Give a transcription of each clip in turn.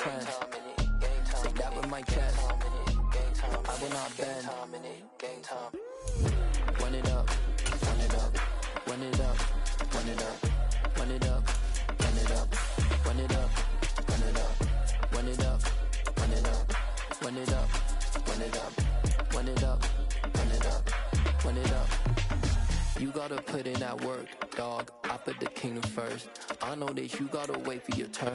trends. Say that with my chest. I will not bend. Run it up, run it up, run it up, run it up, run it up, run it up, run it up, run it up, run it up, run it up, run it up, run it up, run it up, run it up, run it up. You gotta put in that work, dog. I put the kingdom first. I know that you gotta wait for your turn.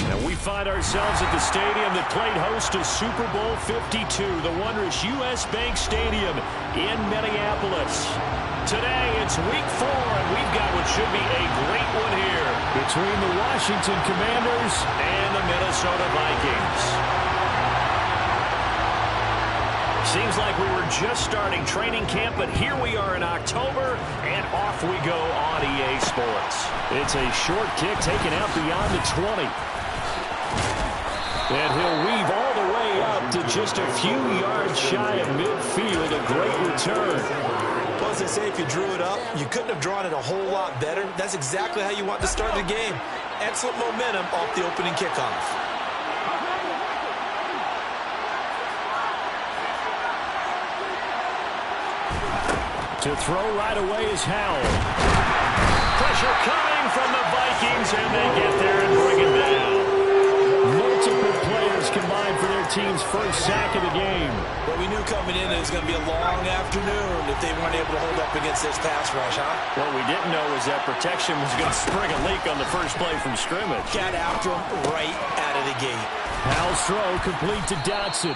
And we find ourselves at the stadium that played host to Super Bowl 52, the wondrous U.S. Bank Stadium in Minneapolis. Today, it's week 4, and we've got what should be a great one here between the Washington Commanders and the Minnesota Vikings. Seems like we were just starting training camp, but here we are in October, and off we go on EA Sports. It's a short kick taken out beyond the 20. And he'll weave all the way up to just a few yards shy of midfield. A great return. Well, as they say, if you drew it up, you couldn't have drawn it a whole lot better. That's exactly how you want to start the game. Excellent momentum off the opening kickoff. To throw right away is Howell. Pressure coming from the Vikings, and they get there and bring it down. Multiple players combined for their team's first sack of the game. Well, we knew coming in it was going to be a long afternoon if they weren't able to hold up against this pass rush, huh? What we didn't know was that protection was going to spring a leak on the first play from scrimmage. Got after him right out of the gate. Howell's throw complete to Dotson.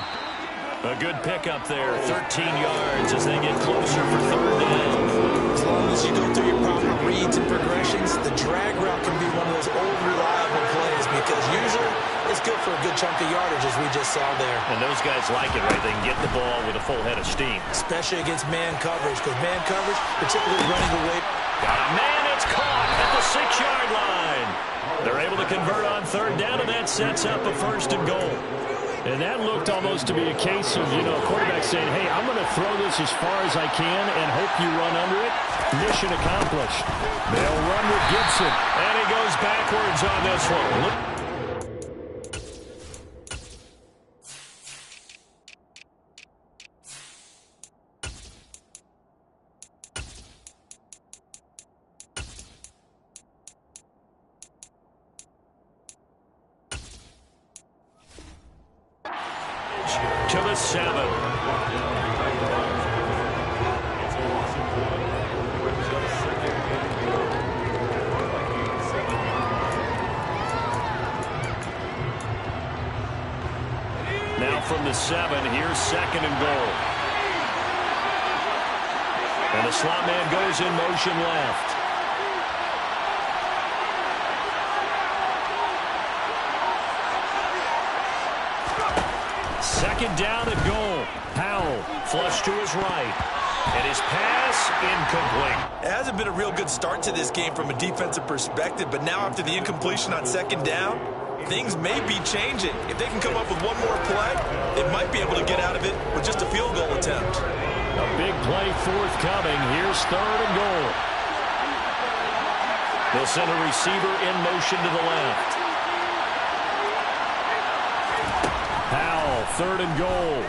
A good pickup there, 13 yards as they get closer for third down. As long as you go through your proper reads and progressions, the drag route can be one of those old reliable plays because usually it's good for a good chunk of yardage as we just saw there. And those guys like it, right? They can get the ball with a full head of steam. Especially against man coverage because man coverage, particularly running away. Got a man, it's caught at the 6-yard line. They're able to convert on third down, and that sets up a 1st and goal. And that looked almost to be a case of, quarterback saying, hey, I'm going to throw this as far as I can and hope you run under it. Mission accomplished. They'll run with Gibson. And he goes backwards on this one. To the 7. Now from the 7, here's 2nd and goal. And the slot man goes in motion left. Second down and goal. Howell flush to his right. And his pass incomplete. It hasn't been a real good start to this game from a defensive perspective, but now after the incompletion on 2nd down, things may be changing. If they can come up with one more play, they might be able to get out of it with just a field goal attempt. A big play forthcoming. Here's 3rd and goal. They'll send a receiver in motion to the left. Howell, 3rd and goal.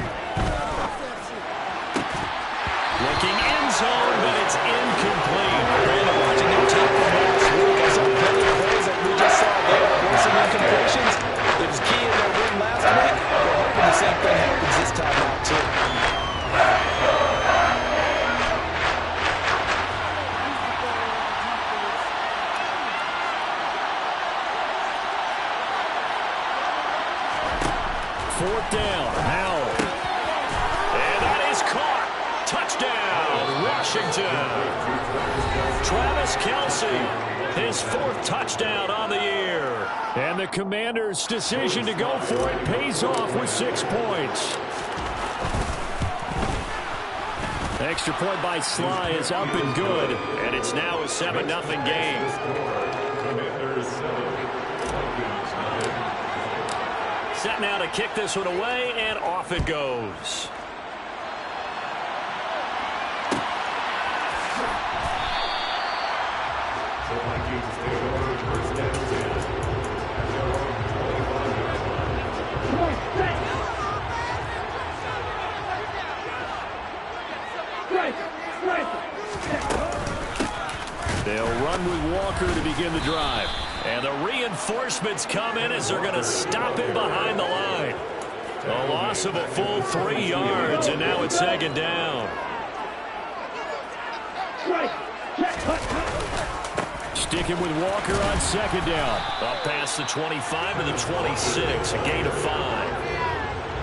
Looking end zone, but it's incomplete. Brandon, watching them tape from last week, I saw plenty of plays that we just saw there. Some incompletions. It was key in their win last week. We're hoping the same thing happens this time out, too. Fourth down, Howell. And that is caught. Touchdown, Washington. Travis Kelce, his 4th touchdown on the year. And the Commanders' decision to go for it pays off with 6 points. Extra point by Sly is up and good. And it's now a 7-0 game. Set now to kick this one away, and off it goes. begin the drive. And the reinforcements come in as they're going to stop him behind the line. A loss of a full 3 yards, and now it's second down. Sticking with Walker on second down. Up past the 25 to the 26, a gain of 5.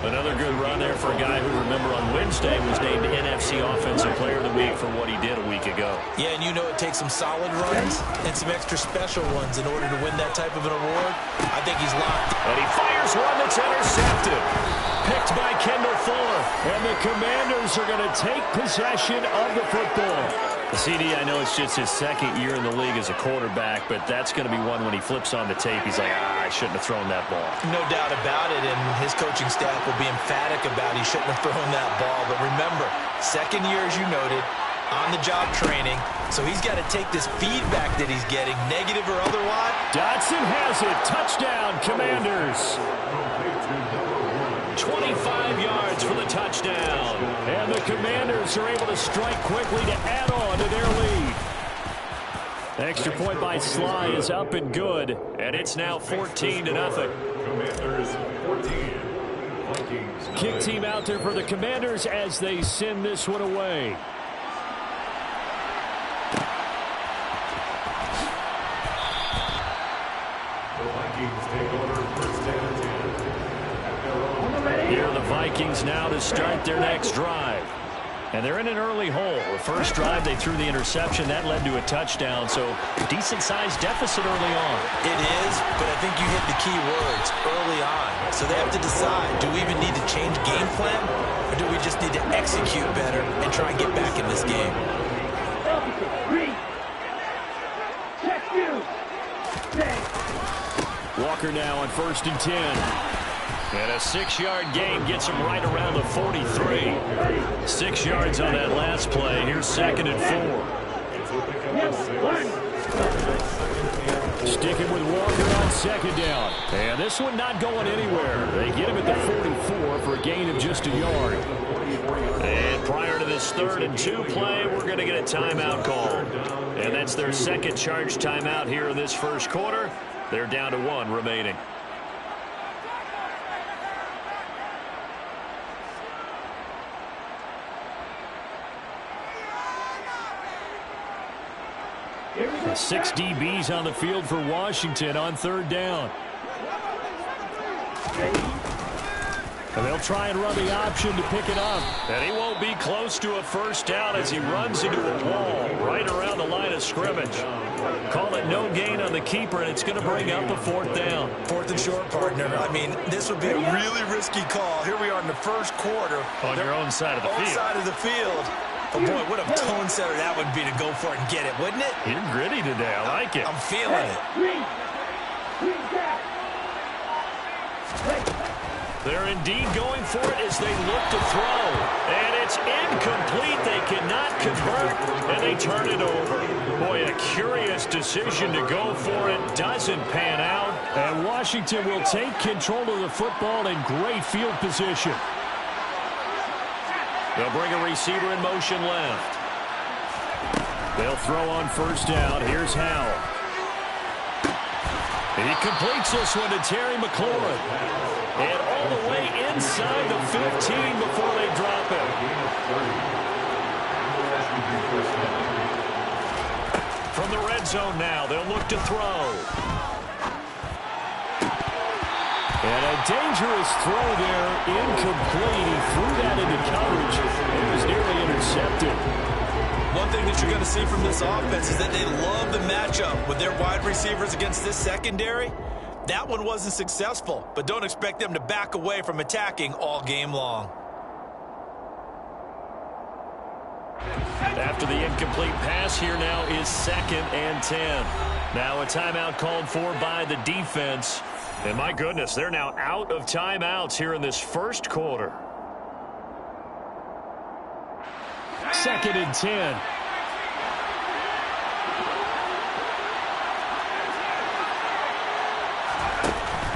Another good run there for a guy who, remember, on Wednesday was named NFC Offensive Player of the Week for what he did a week ago. Yeah, and you know it takes some solid runs and some extra special ones in order to win that type of an award. I think he's locked. And he fires one that's intercepted. Picked by Kendall Fuller. And the Commanders are going to take possession of the football. The CD, I know it's just his second year in the league as a quarterback, but that's going to be one when he flips on the tape. He's like, I shouldn't have thrown that ball. No doubt about it, and his coaching staff will be emphatic about he shouldn't have thrown that ball. But remember, second year, as you noted, on-the-job training, so he's got to take this feedback that he's getting, negative or otherwise. Dotson has it. Touchdown, Commanders. 25 yards for the touchdown. And the Commanders are able to strike quickly to add on to their lead. Extra point by Sly is up and good, and it's now 14-0. Commanders 14. Vikings 9. Kick team out there for the Commanders as they send this one away. The Vikings take over first down and 10. Here are the Vikings now to start their next drive. And they're in an early hole. The first drive, they threw the interception. That led to a touchdown, so decent-sized deficit early on. It is, but I think you hit the key words, early on. So they have to decide, do we even need to change game plan, or do we just need to execute better and try and get back in this game? Walker now on 1st and 10. And a 6-yard gain gets him right around the 43. 6 yards on that last play. Here's 2nd and 4. Sticking with Walker on 2nd down. And this one not going anywhere. They get him at the 44 for a gain of just a yard. And prior to this 3rd and 2 play, we're going to get a timeout call. And that's their second charge timeout here in this first quarter. They're down to 1 remaining. The 6 DBs on the field for Washington on 3rd down. And they'll try and run the option to pick it up. And he won't be close to a first down as he runs into a wall right around the line of scrimmage. Call it no gain on the keeper, and it's going to bring up a 4th down. 4th and short, partner. I mean, this would be a really risky call. Here we are in the first quarter. On your own side of the field. Side of the field. Oh, boy, what a tone setter that would be to go for it and get it, wouldn't it? You're gritty today. I like it. I'm feeling it. They're indeed going for it as they look to throw. And it's incomplete. They cannot convert, and they turn it over. Boy, a curious decision to go for it. Doesn't pan out. And Washington will take control of the football in great field position. They'll bring a receiver in motion left. They'll throw on 1st down. Here's Howell. He completes this one to Terry McLaurin. And all the way inside the 15 before they drop it. From the red zone now, they'll look to throw. And a dangerous throw there, incomplete. He threw that into coverage. It was nearly intercepted. One thing that you're going to see from this offense is that they love the matchup with their wide receivers against this secondary. That one wasn't successful, but don't expect them to back away from attacking all game long. After the incomplete pass, here now is 2nd and 10. Now a timeout called for by the defense. And my goodness, they're now out of timeouts here in this first quarter. 2nd and 10.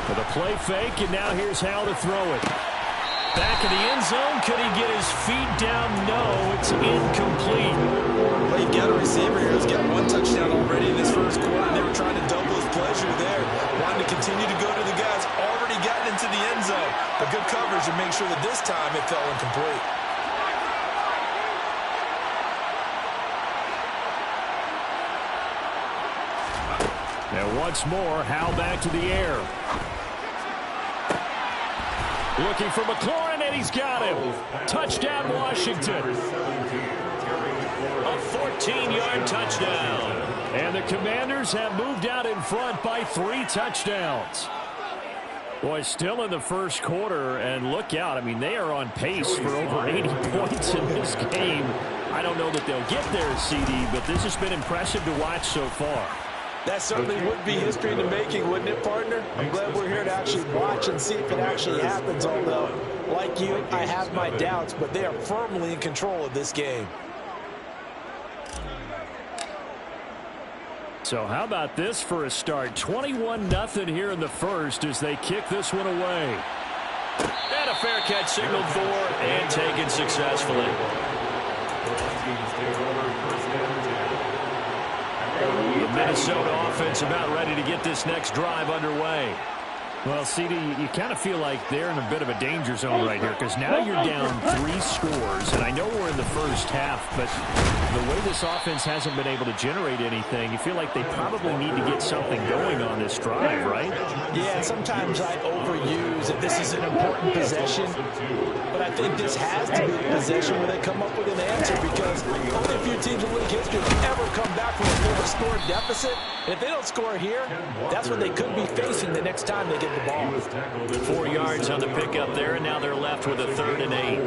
With a play fake, and now here's how to throw it. Back in the end zone. Could he get his feet down? No, it's incomplete. Well, you've got a receiver here who's got one touchdown already in this first quarter, and they were trying to double his pleasure there. Wanted to continue to go to the guys already gotten into the end zone. But good coverage to make sure that this time it fell incomplete. Now once more, Howe back to the air. Looking for McLaurin, and he's got him. Touchdown, Washington. A 14-yard touchdown. And the Commanders have moved out in front by 3 touchdowns. Boy, still in the first quarter, and look out. I mean, they are on pace for over 80 points in this game. I don't know that they'll get there, CD, but this has been impressive to watch so far. That certainly would be history in the making, wouldn't it, partner? I'm glad we're here to actually watch and see if it actually happens, although, like you, I have my doubts, but they are firmly in control of this game. So how about this for a start? 21-0 here in the first as they kick this one away. And a fair catch signaled for and taken successfully. The Minnesota offense about ready to get this next drive underway. Well, CD, you kind of feel like they're in a bit of a danger zone right here because now you're down 3 scores, and I know we're in the first half, but the way this offense hasn't been able to generate anything, you feel like they probably need to get something going on this drive, right? Yeah, sometimes I overuse if this is an important possession, but I think this has to be a possession where they come up with an answer because only a few teams in league history have ever come back from a 4-score deficit. And if they don't score here, that's what they could be facing the next time they get the ball. 4 yards on the pickup there, and now they're left with a 3rd and 8.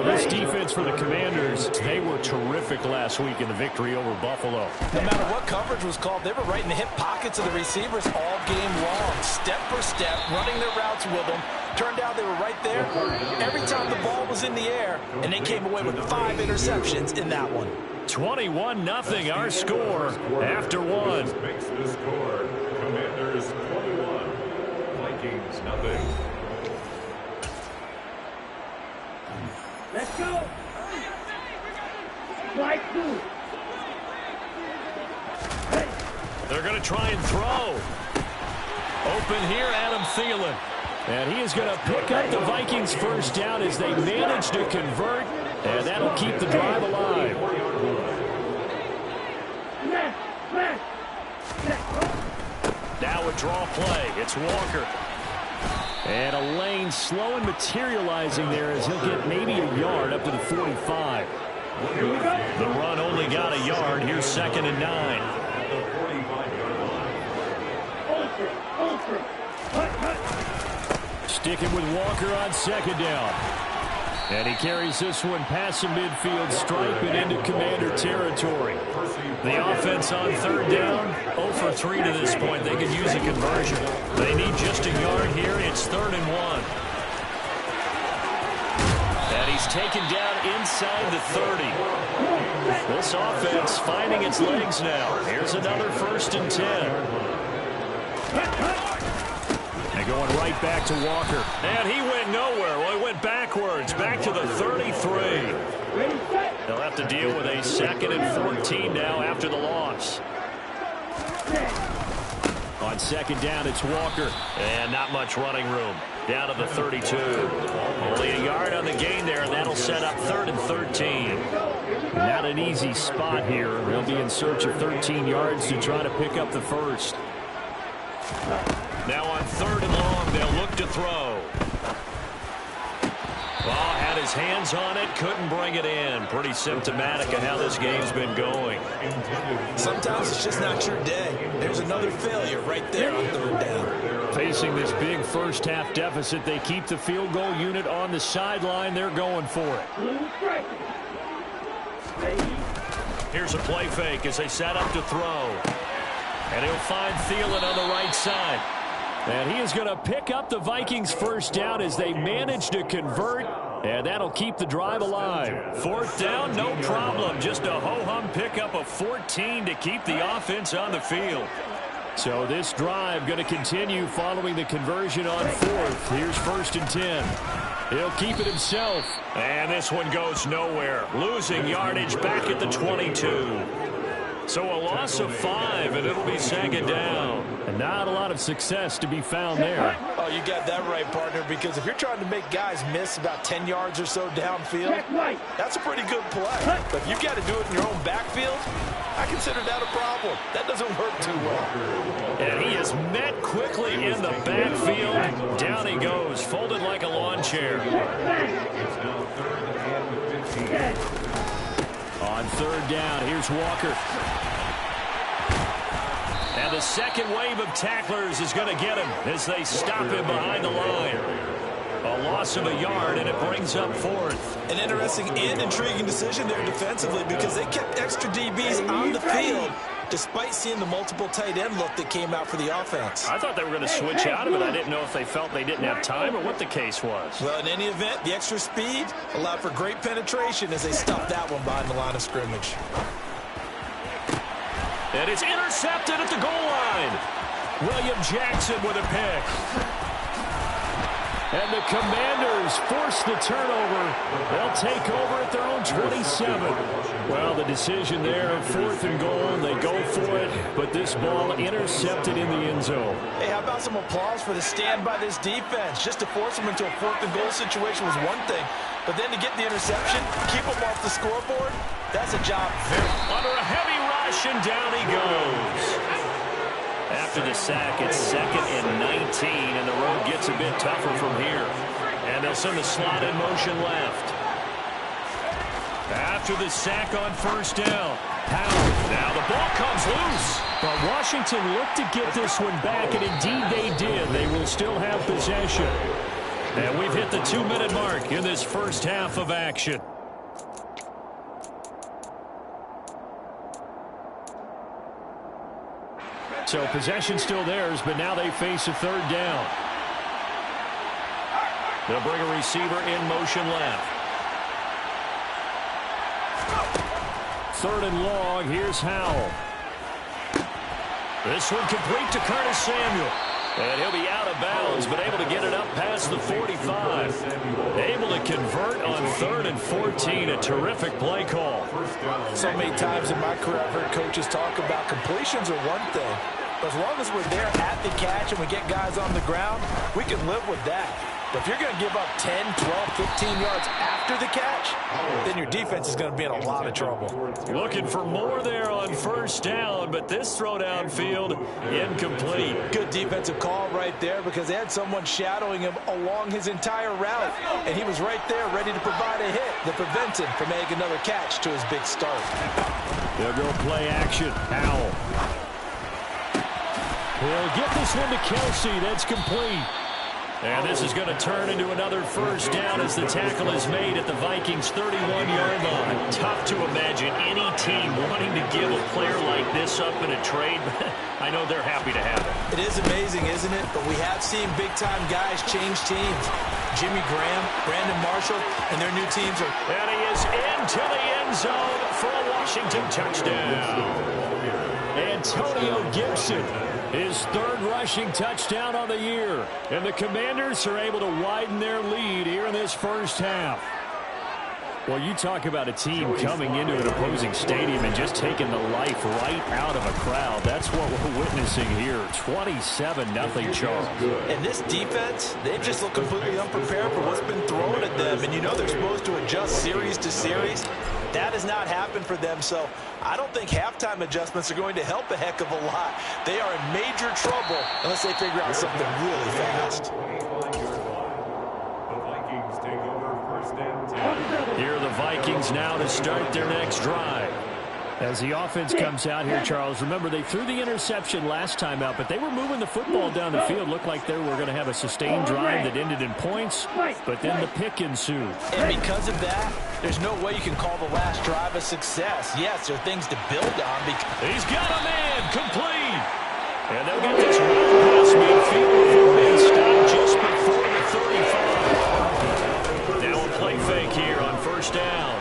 This defense for the Commanders, they were terrific last week in the victory over Buffalo. No matter what coverage was called, they were right in the hip pockets of the receivers all game long, step for step, running their routes with them. Turned out they were right there every time the ball was in the air, and they came away with 5 interceptions in that one. 21-0 our score after 1. Makes the score. Commanders 21, Vikings 0. Let's go. Strike 2. They're going to try and throw. Open here, Adam Thielen. And he is going to pick up the Vikings first down as they manage to convert, and that'll keep the drive alive. Now a draw play. It's Walker. And a lane slow and materializing there as he'll get maybe a yard up to the 45. The run only got a yard. Here's 2nd and 9. Sticking with Walker on 2nd down. And he carries this one past the midfield stripe and into Commander territory. The offense on 3rd down, 0 for 3 to this point. They could use a conversion. They need just a yard here. It's 3rd and 1. And he's taken down inside the 30. This offense finding its legs now. Here's another 1st and 10. And going right back to Walker. And he went nowhere. Well, he went backwards. Back to the 33. They'll have to deal with a 2nd and 14 now after the loss. On 2nd down, it's Walker. And not much running room. Down to the 32. Only a yard on the gain there, and that'll set up 3rd and 13. Not an easy spot here. They'll be in search of 13 yards to try to pick up the first. Now on 3rd and long, they'll look to throw. Well, had his hands on it, couldn't bring it in. Pretty symptomatic of how this game's been going. Sometimes it's just not your day. There's another failure right there on 3rd down. Facing this big first half deficit, they keep the field goal unit on the sideline. They're going for it. Here's a play fake as they set up to throw. And he'll find Thielen on the right side. And he is going to pick up the Vikings first down as they manage to convert. And that'll keep the drive alive. 4th down, no problem. Just a ho-hum pickup of 14 to keep the offense on the field. So this drive going to continue following the conversion on fourth. Here's 1st and 10. He'll keep it himself. And this one goes nowhere. Losing yardage back at the 22. So a loss of 5, and it'll be 2nd down. And not a lot of success to be found there. Oh, you got that right, partner, because if you're trying to make guys miss about 10 yards or so downfield, that's a pretty good play. But if you've got to do it in your own backfield, I consider that a problem. That doesn't work too well. And he is met quickly in the backfield. Down he goes, folded like a lawn chair. On 3rd down, here's Walker. And the second wave of tacklers is going to get him as they stop him behind the line. A loss of a yard, and it brings up 4th. An interesting and intriguing decision there defensively because they kept extra DBs on the field despite seeing the multiple tight end look that came out for the offense. I thought they were going to switch out of it. I didn't know if they felt they didn't have time or what the case was. Well, in any event, the extra speed allowed for great penetration as they stopped that one behind the line of scrimmage. And it's intercepted at the goal line. William Jackson with a pick. And the Commanders force the turnover. They'll take over at their own 27. Well, the decision there at 4th and goal. They go for it, but this ball intercepted in the end zone. Hey, how about some applause for the stand by this defense? Just to force them into a 4th and goal situation was one thing, but then to get the interception, keep them off the scoreboard, that's a job. Under a heavy rush, and down he goes. After the sack, it's 2nd and 19, and the road gets a bit tougher from here. And they'll send the slot in motion left. After the sack on 1st down, Howell. Now the ball comes loose. But Washington looked to get this one back, and indeed they did. They will still have possession. And we've hit the 2-minute mark in this first half of action. So possession still theirs, but now they face a 3rd down. They'll bring a receiver in motion left. 3rd and long. Here's Howell. This one complete to Curtis Samuel. And he'll be out of bounds, but able to get it up past the 45. Able to convert on 3rd and 14. A terrific play call. So many times in my career, I've heard coaches talk about completions are one thing. But as long as we're there at the catch and we get guys on the ground, we can live with that. But if you're going to give up 10, 12, 15 yards after the catch, then your defense is going to be in a lot of trouble. Looking for more there on 1st down, but this throw downfield incomplete. Good defensive call right there because they had someone shadowing him along his entire route, and he was right there ready to provide a hit that prevents him from making another catch to his big start. They'll go play action. Howell. He'll get this one to Kelsey. That's complete. And this is going to turn into another 1st down as the tackle is made at the Vikings' 31-yard line. Tough to imagine any team wanting to give a player like this up in a trade. I know they're happy to have it. It is amazing, isn't it? But we have seen big-time guys change teams. Jimmy Graham, Brandon Marshall, and their new teams are... And he is into the end zone for a Washington touchdown. Antonio Gibson. His 3rd rushing touchdown on the year. And the Commanders are able to widen their lead here in this first half. Well, you talk about a team coming into an opposing stadium and just taking the life right out of a crowd. That's what we're witnessing here. 27-0 Charles. And this defense, they've just looked completely unprepared for what's been thrown at them. And you know they're supposed to adjust series to series. That has not happened for them, so I don't think halftime adjustments are going to help a heck of a lot. They are in major trouble unless they figure out something really fast. Here are the Vikings now to start their next drive. As the offense comes out here, Charles, remember they threw the interception last time out, but they were moving the football down the field. Looked like they were going to have a sustained drive that ended in points, but then the pick ensued. And because of that, there's no way you can call the last drive a success. Yes, there are things to build on. He's got a man complete. And they'll get this run past midfield for a stop just before the 35. Now a play fake here on 1st down.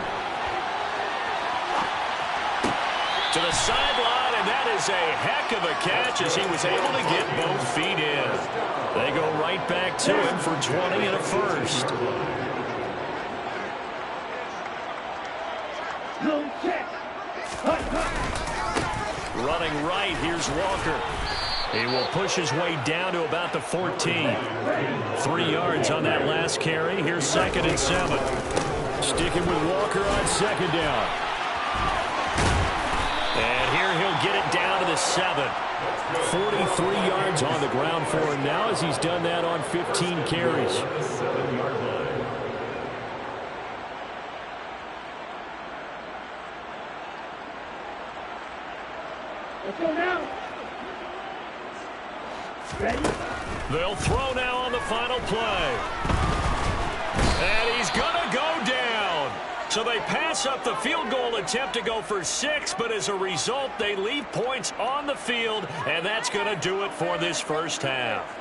To the sideline, and that is a heck of a catch as he was right back to him for 20 and a first. Running right, here's Walker. He will push his way down to about the 14. 3 yards on that last carry. Here's 2nd and 7. Sticking with Walker on 2nd down. And here he'll get it down to the 7. 43 yards on the ground for him now as he's done that on 15 carries. 7-yard line. Let's go now. Ready? They'll throw now on the final play. And he's going to go down. So they pass up the field goal attempt to go for 6, but as a result, they leave points on the field, and that's going to do it for this first half.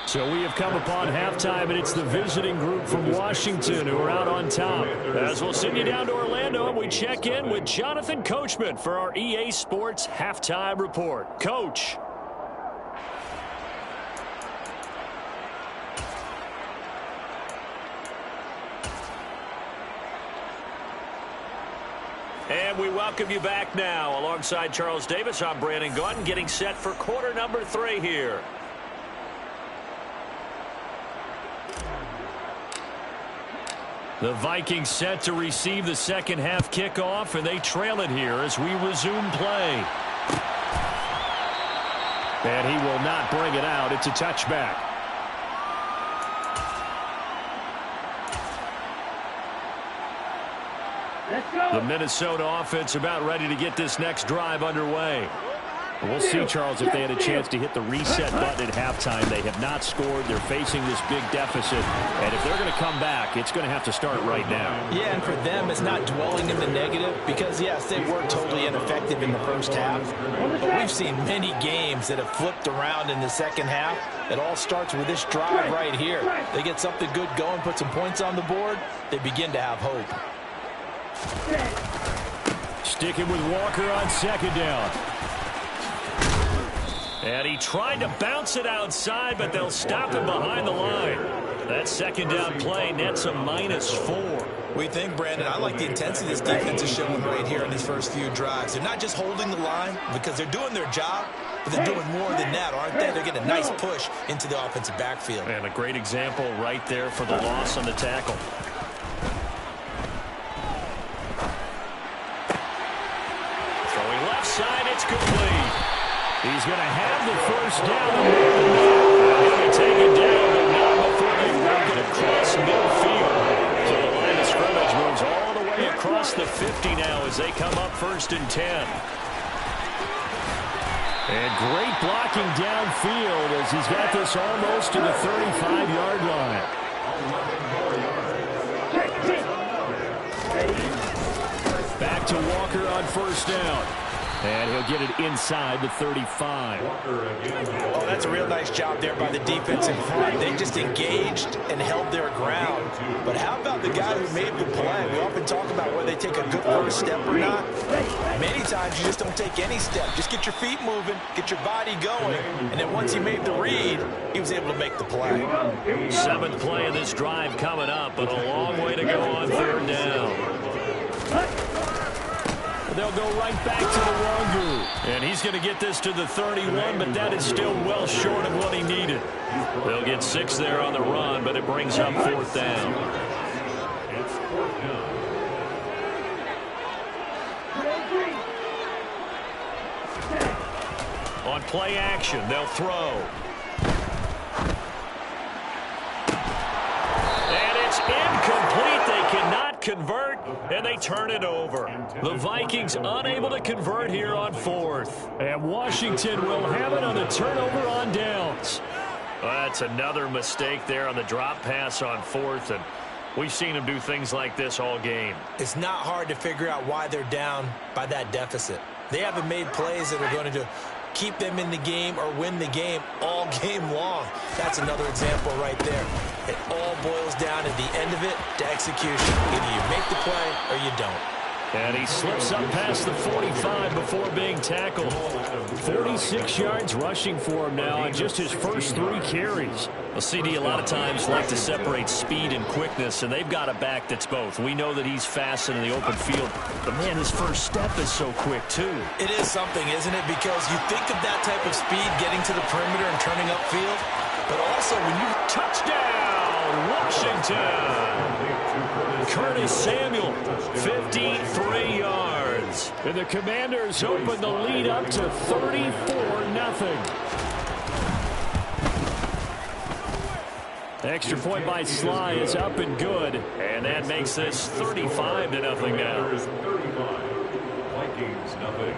So we have come upon halftime, and it's the visiting group from Washington who are out on top. As we'll send you down to Orlando, and we check in with Jonathan Coachman for our EA Sports Halftime Report. Coach. And we welcome you back now. Alongside Charles Davis, I'm Brandon Gaudin, getting set for quarter number 3 here. The Vikings set to receive the second half kickoff, and they trail it here as we resume play. And he will not bring it out. It's a touchback. Let's go. The Minnesota offense about ready to get this next drive underway. We'll see, Charles, if they had a chance to hit the reset button at halftime. They have not scored. They're facing this big deficit. And if they're going to come back, it's going to have to start right now. Yeah, and for them, it's not dwelling in the negative because, yes, they were totally ineffective in the first half. But we've seen many games that have flipped around in the second half. It all starts with this drive right here. They get something good going, put some points on the board, they begin to have hope. Sticking with Walker on 2nd down. And he tried to bounce it outside, but they'll stop him behind the line. That 2nd down play nets a -4. We think, Brandon, I like the intensity this defense is showing right here in these first few drives. They're not just holding the line because they're doing their job, but they're doing more than that, aren't they? They're getting a nice push into the offensive backfield. And a great example right there for the loss on the tackle. Throwing left side, it's complete. He's going to have the first down. He'll be taken down, but not before they work it across midfield. So the line of scrimmage moves all the way across the 50 now as they come up 1st and 10. And great blocking downfield as he's got this almost to the 35-yard line. Back to Walker on 1st down. And he'll get it inside the 35. Oh, that's a real nice job there by the defense in front. They just engaged and held their ground. But how about the guy who made the play? We often talk about whether they take a good first step or not. Many times you just don't take any step. Just get your feet moving, get your body going. And then once he made the read, he was able to make the play. 7th play of this drive coming up, but a long way to go on 3rd down. They'll go right back to the Wangu. And he's going to get this to the 31, but that is still well short of what he needed. They'll get 6 there on the run, but it brings up 4th down. It's 4th down. On play action, they'll throw. And it's incomplete. They cannot convert, and they turn it over. The Vikings unable to convert here on 4th. And Washington will have it on the turnover on downs. Well, that's another mistake there on the drop pass on 4th, and we've seen them do things like this all game. It's not hard to figure out why they're down by that deficit. They haven't made plays that are going to keep them in the game or win the game all game long. That's another example right there. It all boils down at the end of it to execution. Either you make the play or you don't. And he slips up past the 45 before being tackled. 46 yards rushing for him now on just his first 3 carries. Well, CD a lot of times like to separate speed and quickness, and they've got a back that's both. We know that he's fast in the open field, but man, his first step is so quick too. It is something, isn't it? Because you think of that type of speed getting to the perimeter and turning upfield, but also when you touchdown, Washington. Curtis Samuel, 53 yards. And the Commanders open the lead up to 34-0. Extra point by Sly is up and good. And that makes this 35-0 now. 35. Vikings, nothing.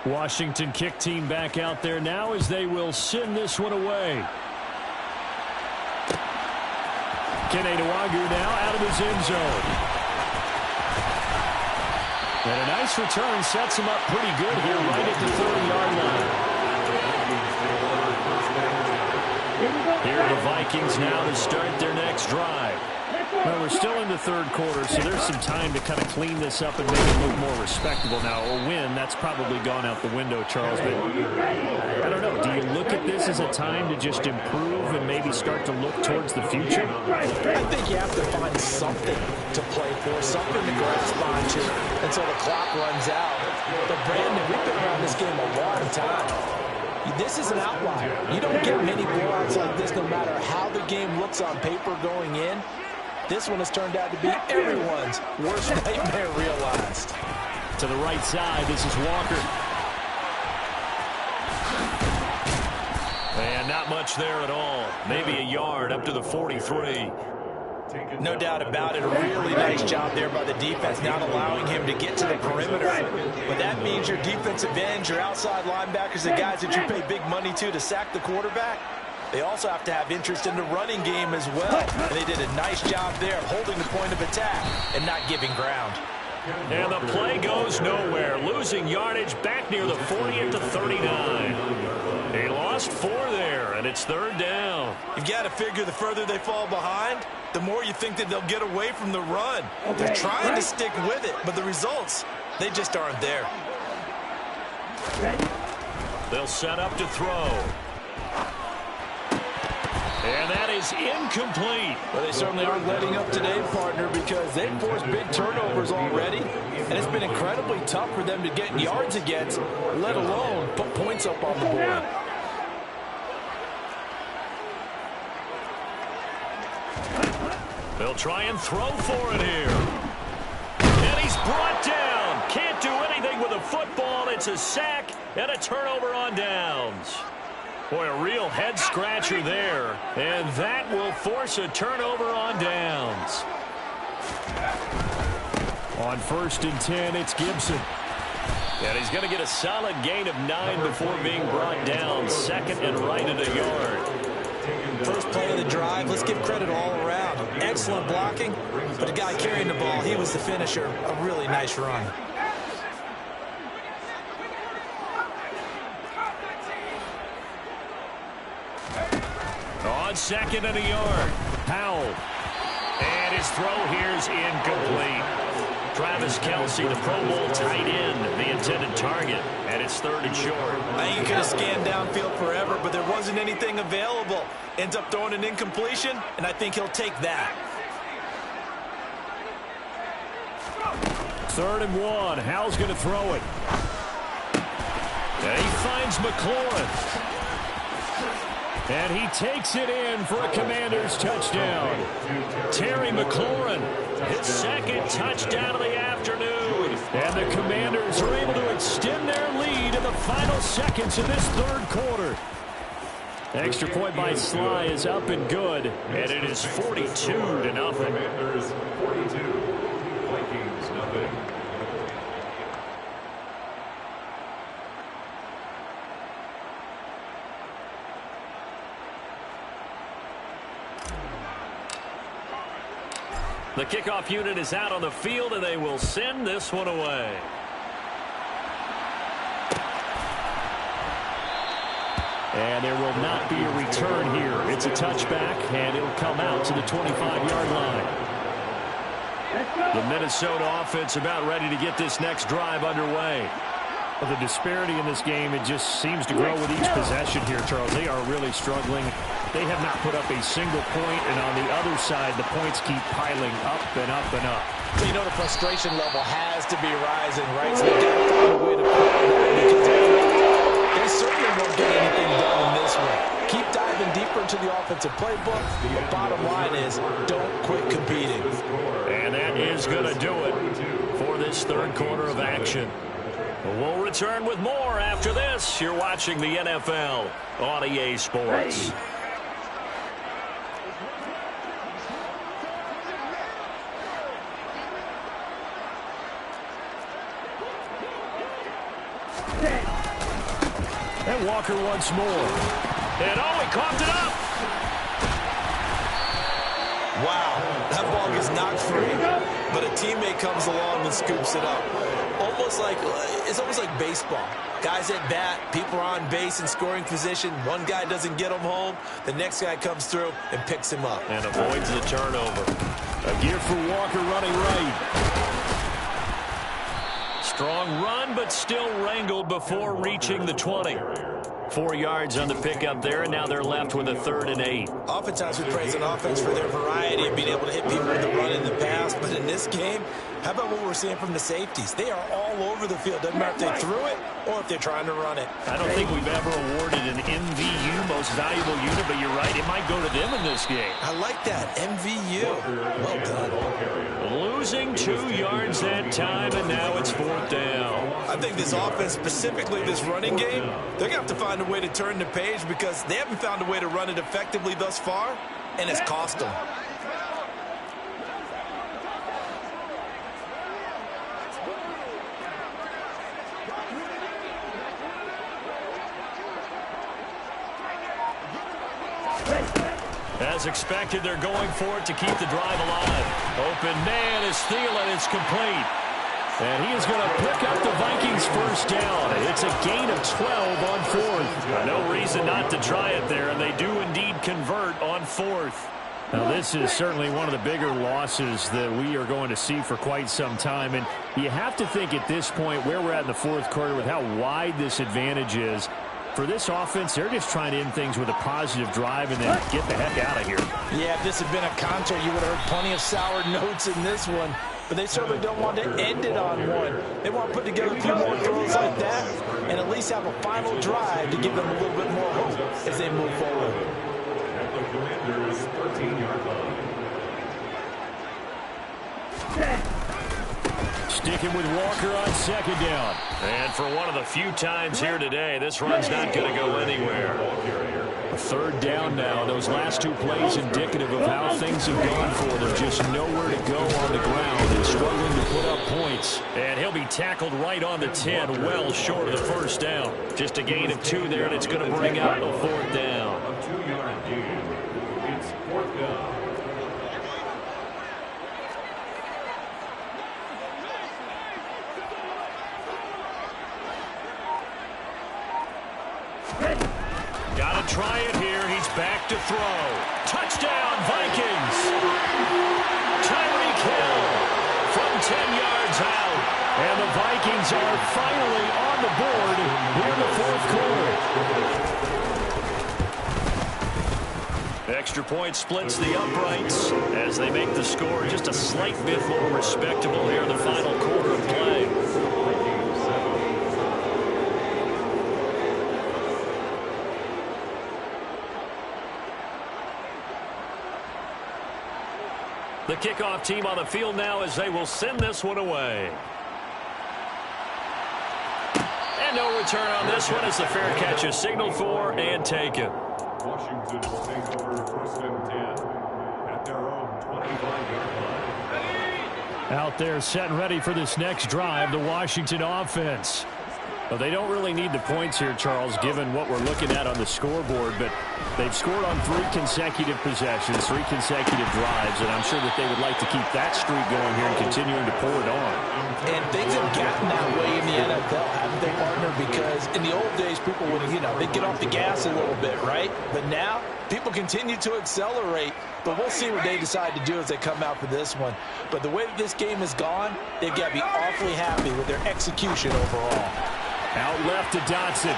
Washington kick team back out there now as they will send this one away. Keneduagu now out of his end zone. And a nice return sets him up pretty good here right at the 30-yard line. Here are the Vikings now to start their next drive. Well, we're still in the third quarter, so there's some time to kind of clean this up and make it look more respectable now. A win, that's probably gone out the window, Charles. But I don't know. Do you look at this as a time to just improve and maybe start to look towards the future? I think you have to find something to play for, something to grasp onto until the clock runs out. But Brandon, we've been around this game a long time. This is an outlier. You don't get many blowouts like this no matter how the game looks on paper going in. This one has turned out to be everyone's worst nightmare realized. To the right side, this is Walker. And not much there at all. Maybe a yard up to the 43. No doubt about it. A really nice job there by the defense, not allowing him to get to the perimeter. But that means your defensive ends, your outside linebackers, the guys that you pay big money to sack the quarterback, they also have to have interest in the running game as well. And they did a nice job there of holding the point of attack and not giving ground. And the play goes nowhere. Losing yardage back near the 40 at the 39. They lost 4 there, and it's third down. You've got to figure the further they fall behind, the more you think that they'll get away from the run. They're trying to stick with it, but the results, they just aren't there. They'll set up to throw. And that is incomplete. Well, they certainly aren't letting up today, partner, because they've forced big turnovers already. And it's been incredibly tough for them to get yards against, let alone put points up on the board. They'll try and throw for it here. And he's brought down. Can't do anything with a football. It's a sack and a turnover on downs. Boy, a real head-scratcher there. And that will force a turnover on downs. On 1st and 10, it's Gibson. And he's going to get a solid gain of 9 before being brought down. 2nd and right at a yard. First play of the drive, let's give credit all around. Excellent blocking, but the guy carrying the ball, he was the finisher. A really nice run. On 2nd and a yard, Powell. And his throw here's incomplete. Travis Kelce, the Pro Bowl tight end, the intended target. And it's 3rd and short. I think he could have scanned downfield forever, but there wasn't anything available. Ends up throwing an incompletion, and I think he'll take that. 3rd and 1. Howell's going to throw it. And he finds McLaurin. And he takes it in for a Commanders touchdown. Terry McLaurin, his 2nd touchdown of the afternoon. And the Commanders are able to extend their lead in the final seconds of this 3rd quarter. Extra point by Sly is up and good. And it is 42-0. Commanders 42, Vikings nothing. The kickoff unit is out on the field, and they will send this one away. And there will not be a return here. It's a touchback, and it'll come out to the 25-yard line. The Minnesota offense about ready to get this next drive underway. Well, the disparity in this game, it just seems to grow with each possession here, Charles. They are really struggling. They have not put up a single point, and on the other side, the points keep piling up and up and up. So you know the frustration level has to be rising, right? So they've got to find a way to play that because they certainly won't get anything done in this one. Keep diving deeper into the offensive playbook. The bottom line is don't quit competing. And that is going to do it for this third quarter of action. We'll return with more after this. You're watching the NFL on EA Sports. And Walker once more. And he coughed it up. Wow, that ball gets knocked free, but a teammate comes along and scoops it up. It's almost like baseball. Guys at bat, people are on base in scoring position. One guy doesn't get him home. The next guy comes through and picks him up. And avoids the turnover. A gear for Walker running right. Strong run, but still wrangled before reaching the 20. 4 yards on the pickup there, and now they're left with a 3rd and 8. Oftentimes we praise an offense for their variety of being able to hit people with the run in the pass, but in this game, how about what we're seeing from the safeties? They are all over the field. Doesn't matter if they threw it or if they're trying to run it. I don't think we've ever awarded an MVU, most valuable unit, but you're right, it might go to them in this game. I like that, MVU. Well done. Losing 2 yards that time, and now it's 4th down. I think this offense, specifically this running game, they're going to have to find a way to turn the page because they haven't found a way to run it effectively thus far, and it's cost them. As expected, they're going for it to keep the drive alive. Open man is Thielen. It's complete. And he is going to pick up the Vikings' first down. It's a gain of 12 on 4th. No reason not to try it there, and they do indeed convert on 4th. Now, this is certainly one of the bigger losses that we are going to see for quite some time. And you have to think at this point where we're at in the 4th quarter with how wide this advantage is. For this offense, they're just trying to end things with a positive drive and then get the heck out of here. Yeah, if this had been a concert, you would have heard plenty of sour notes in this one. But they certainly don't want to end it on one. They want to put together a few more throws like that and at least have a final drive to give them a little bit more hope as they move forward. At the Commanders' 13-yard line. Sticking with Walker on 2nd down. And for one of the few times here today, this run's not going to go anywhere. A 3rd down now. Those last 2 plays indicative of how things have gone for them. Just nowhere to go on the ground and struggling to put up points. And he'll be tackled right on the 10, well short of the first down. Just a gain of 2 there, and it's going to bring out a 4th down. A 2-yard gain. It's 4th down. Got to try it here. He's back to throw. Touchdown, Vikings. Tyreek Hill from 10 yards out. And the Vikings are finally on the board here in the 4th quarter. Extra point splits the uprights as they make the score just a slight bit more respectable here in the final quarter of play. The kickoff team on the field now as they will send this one away. And no return on this one as the fair catch is signaled for and taken. Washington will take over 1st and 10 at their own 25-yard line. Out there set and ready for this next drive, the Washington offense. Well, they don't really need the points here, Charles, given what we're looking at on the scoreboard, but they've scored on 3 consecutive possessions, 3 consecutive drives, and I'm sure that they would like to keep that streak going here and continuing to pour it on. And things have gotten that way in the NFL, haven't they, partner? Because in the old days, people would, they'd get off the gas a little bit, right? But now, people continue to accelerate, but we'll see what they decide to do as they come out for this one. But the way that this game has gone, they've got to be awfully happy with their execution overall. Out left to Dotson.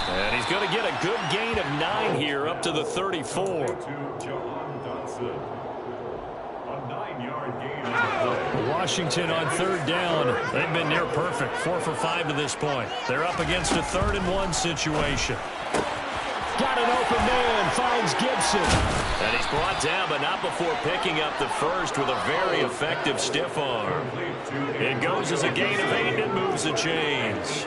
And he's going to get a good gain of 9 here up to the 34. Washington on 3rd down. They've been near perfect, 4 for 5 to this point. They're up against a 3rd and 1 situation. Got an open man, finds Gibson. And he's brought down, but not before picking up the first with a very effective stiff arm. It goes as a gain of 8 and moves the chains.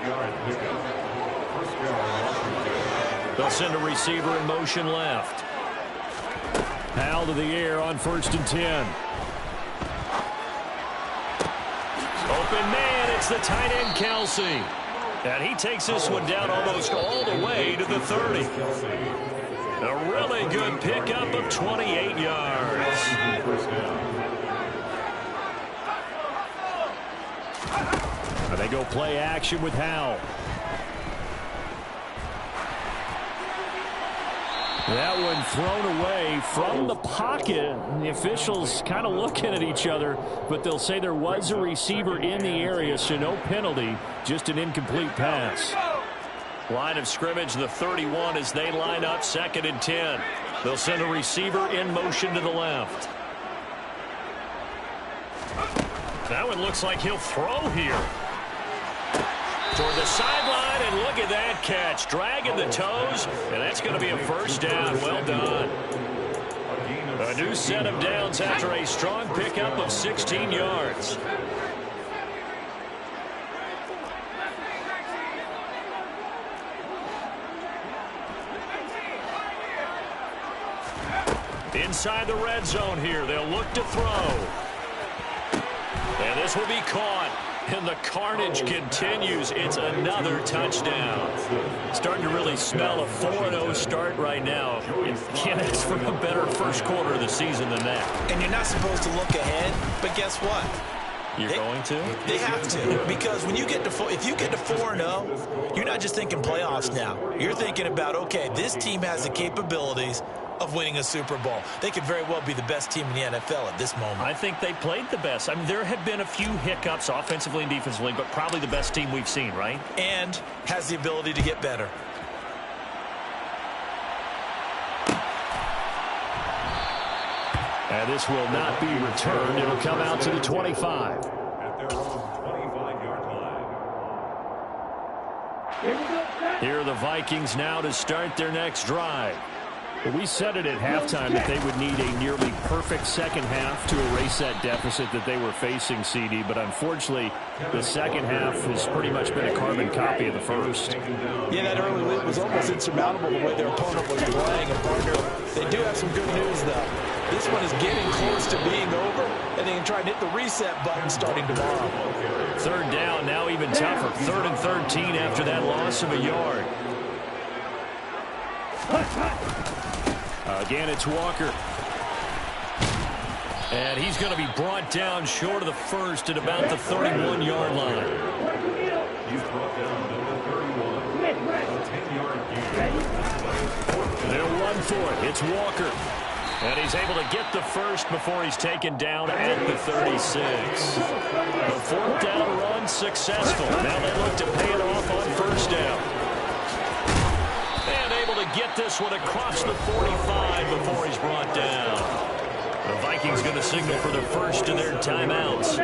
They'll send a receiver in motion left. Powell to the air on 1st and 10. Open man, it's the tight end Kelsey. And he takes this one down almost all the way to the 30. A really good pickup of 28 yards. And they go play action with Howell. That one thrown away from the pocket. The officials kind of looking at each other, but they'll say there was a receiver in the area, so no penalty, just an incomplete pass. Line of scrimmage, the 31 as they line up 2nd and 10. They'll send a receiver in motion to the left. That one looks like he'll throw here. Toward the sideline, and look at that catch. Dragging the toes, and that's going to be a 1st down. Well done. A new set of downs after a strong pickup of 16 yards. Inside the red zone here, they'll look to throw. And this will be caught. And the carnage continues. It's another touchdown. Starting to really smell a 4-0 start right now. You can't ask for a better first quarter of the season than that. And you're not supposed to look ahead, but guess what? You're going to? They have to, because when you get to if you get to 4-0, you're not just thinking playoffs now. You're thinking about, okay, this team has the capabilities of winning a Super Bowl. They could very well be the best team in the NFL at this moment. I think they played the best. I mean, there have been a few hiccups offensively and defensively, but probably the best team we've seen, right? And has the ability to get better. And this will not be returned. It'll come out to the 25. At their own 25-yard line. Here are the Vikings now to start their next drive. We said it at halftime that they would need a nearly perfect second half to erase that deficit that they were facing, CD. But unfortunately, the second half has pretty much been a carbon copy of the first. Yeah, that early lead was almost insurmountable the way their opponent was playing. And partner, they do have some good news, though. This one is getting close to being over, and they can try and hit the reset button starting tomorrow. 3rd down, now even tougher. 3rd and 13 after that loss of a yard. Again, it's Walker. And he's going to be brought down short of the first at about the 31-yard line. He's brought down number 31, a 10-yard gain. They'll run for it. It's Walker. And he's able to get the first before he's taken down at the 36. The 4th down run successful. Now they look to pay it off on 1st down. And able to get this one across the 45 before he's brought down. The Vikings going to signal for the first of their timeouts,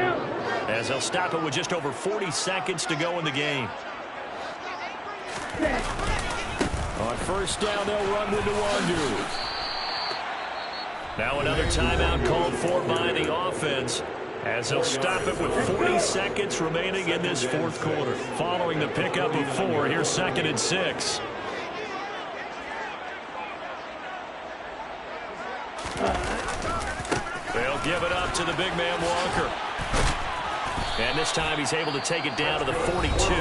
as they'll stop it with just over 40 seconds to go in the game. On 1st down, they'll run with Nwandu. Now another timeout called for by the offense, as they'll stop it with 40 seconds remaining in this 4th quarter. Following the pickup of 4, here's 2nd and 6. They'll give it up to the big man Walker. And this time he's able to take it down to the 42.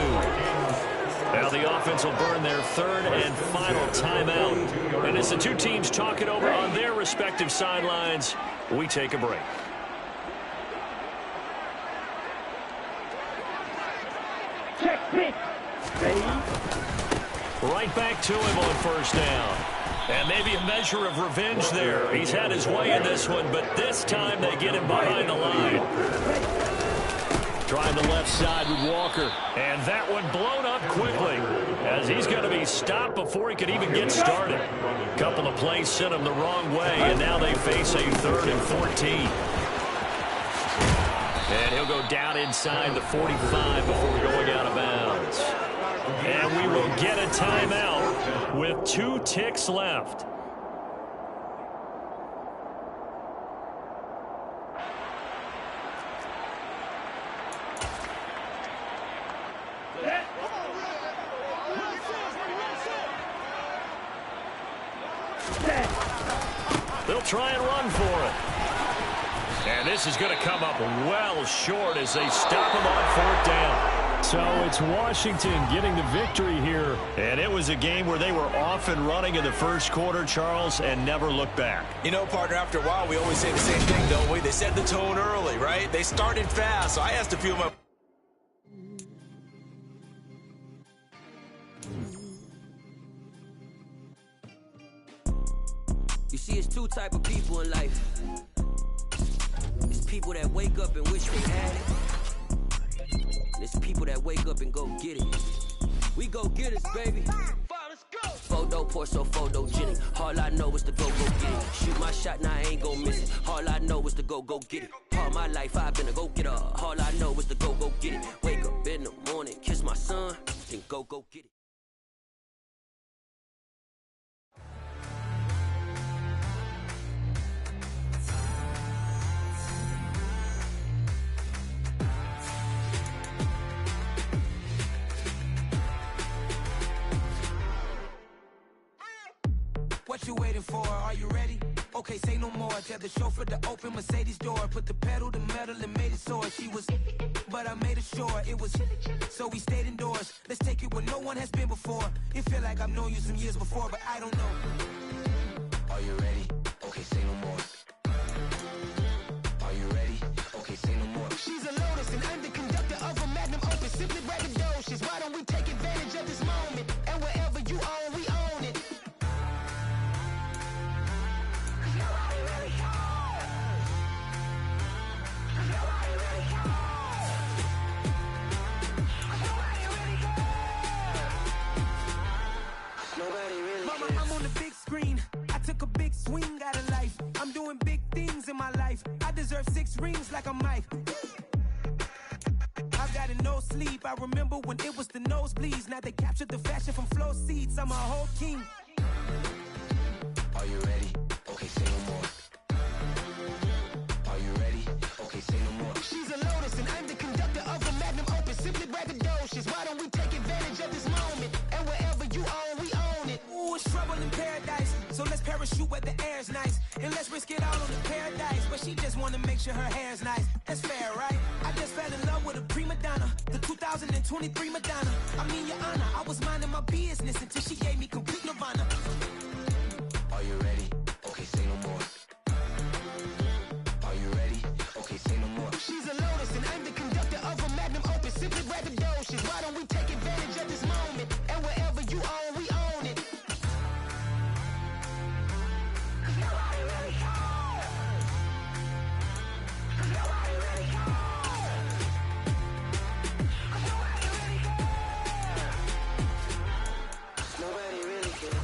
Now the offense will burn their third and final timeout. And as the two teams talk it over on their respective sidelines, we take a break. Check pitch. Ready? Right back to him on first down. And maybe a measure of revenge there. He's had his way in this one, but this time they get him behind the line. Trying the left side with Walker. And that one blown up quickly as he's going to be stopped before he could even get started. A couple of plays sent him the wrong way, and now they face a 3rd and 14. And he'll go down inside the 45 before going out of bounds. And we will get a timeout with 2 ticks left. They'll try and run for it. And this is going to come up well short as they stop him on 4th down. So it's Washington getting the victory here. And it was a game where they were off and running in the first quarter, Charles, and never looked back. You know, partner, after a while, we always say the same thing, don't we? They set the tone early, right? They started fast, so I asked a few of my... You see, it's 2 type of people in life. It's people that wake up and wish they had it. And it's people that wake up and go get it. We go get it, baby. Let's go. Photo pour so photogenic. All I know is to go get it. Shoot my shot, now I ain't gon' miss it. All I know is to go get it. All my life I've been a go-getter. All I know is to go get it. Wake up in the morning, kiss my son, then go get it. What you waiting for? Are you ready? Okay, say no more. Tell the chauffeur to open Mercedes door. Put the pedal to metal and made it soar. She was, but I made it sure it was. So we stayed indoors. Let's take it where no one has been before. It feel like I've known you some years before, but I don't know. Are you ready? Okay, say no more. Are you ready? Okay, say no more. She's a Lotus and I'm the conductor of a magnum opus. Simply braggadocious. Why don't we take advantage of this moment? And wherever you own, we own it. Mama, I'm on the big screen. I took a big swing out of life. I'm doing big things in my life. I deserve 6 rings like a Mike. I've got no sleep. I remember when it was the nosebleeds. Now they captured the fashion from flow seats. I'm a whole king. Are you ready? Okay, say no more. Are you ready? Okay, say no more. She's a Lotus and I'm the conductor of a magnum opus. Simply braggadocious. Why don't we take advantage of this moment? And wherever you own, we own it. Ooh, it's trouble in paradise. So let's parachute where the air's nice. And let's risk it all on the paradise. But she just wanna make sure her hair's nice. That's fair, right? I just fell in love with a prima donna. The 2023 Madonna. I mean, your honor, I was minding my business until she gave me complete nirvana. Are you ready? Okay, say no more. Are you ready? Okay, say no more. She's a Lotus and I'm the conductor of a magnum opus. Simply braggadocious. Why don't we take advantage of this moment? And wherever you own, we own it. Nobody really cares.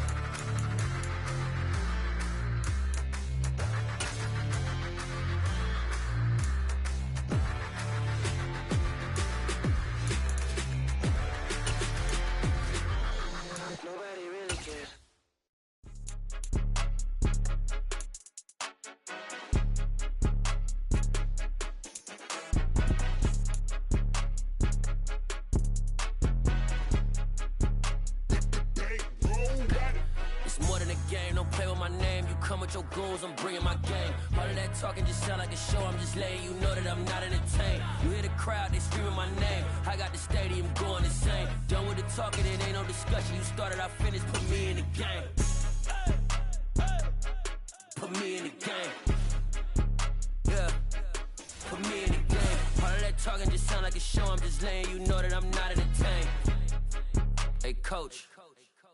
come with your goons, I'm bringing my gang. All of that talking just sound like a show, I'm just letting you know that I'm not entertained. You hear the crowd, they screaming my name. I got the stadium going insane. Done with the talking, it ain't no discussion. You started, I finished, put me in the game. Put me in the game. Yeah, put me in the game. All of that talking just sound like a show, I'm just letting you know that I'm not entertained. Hey, coach,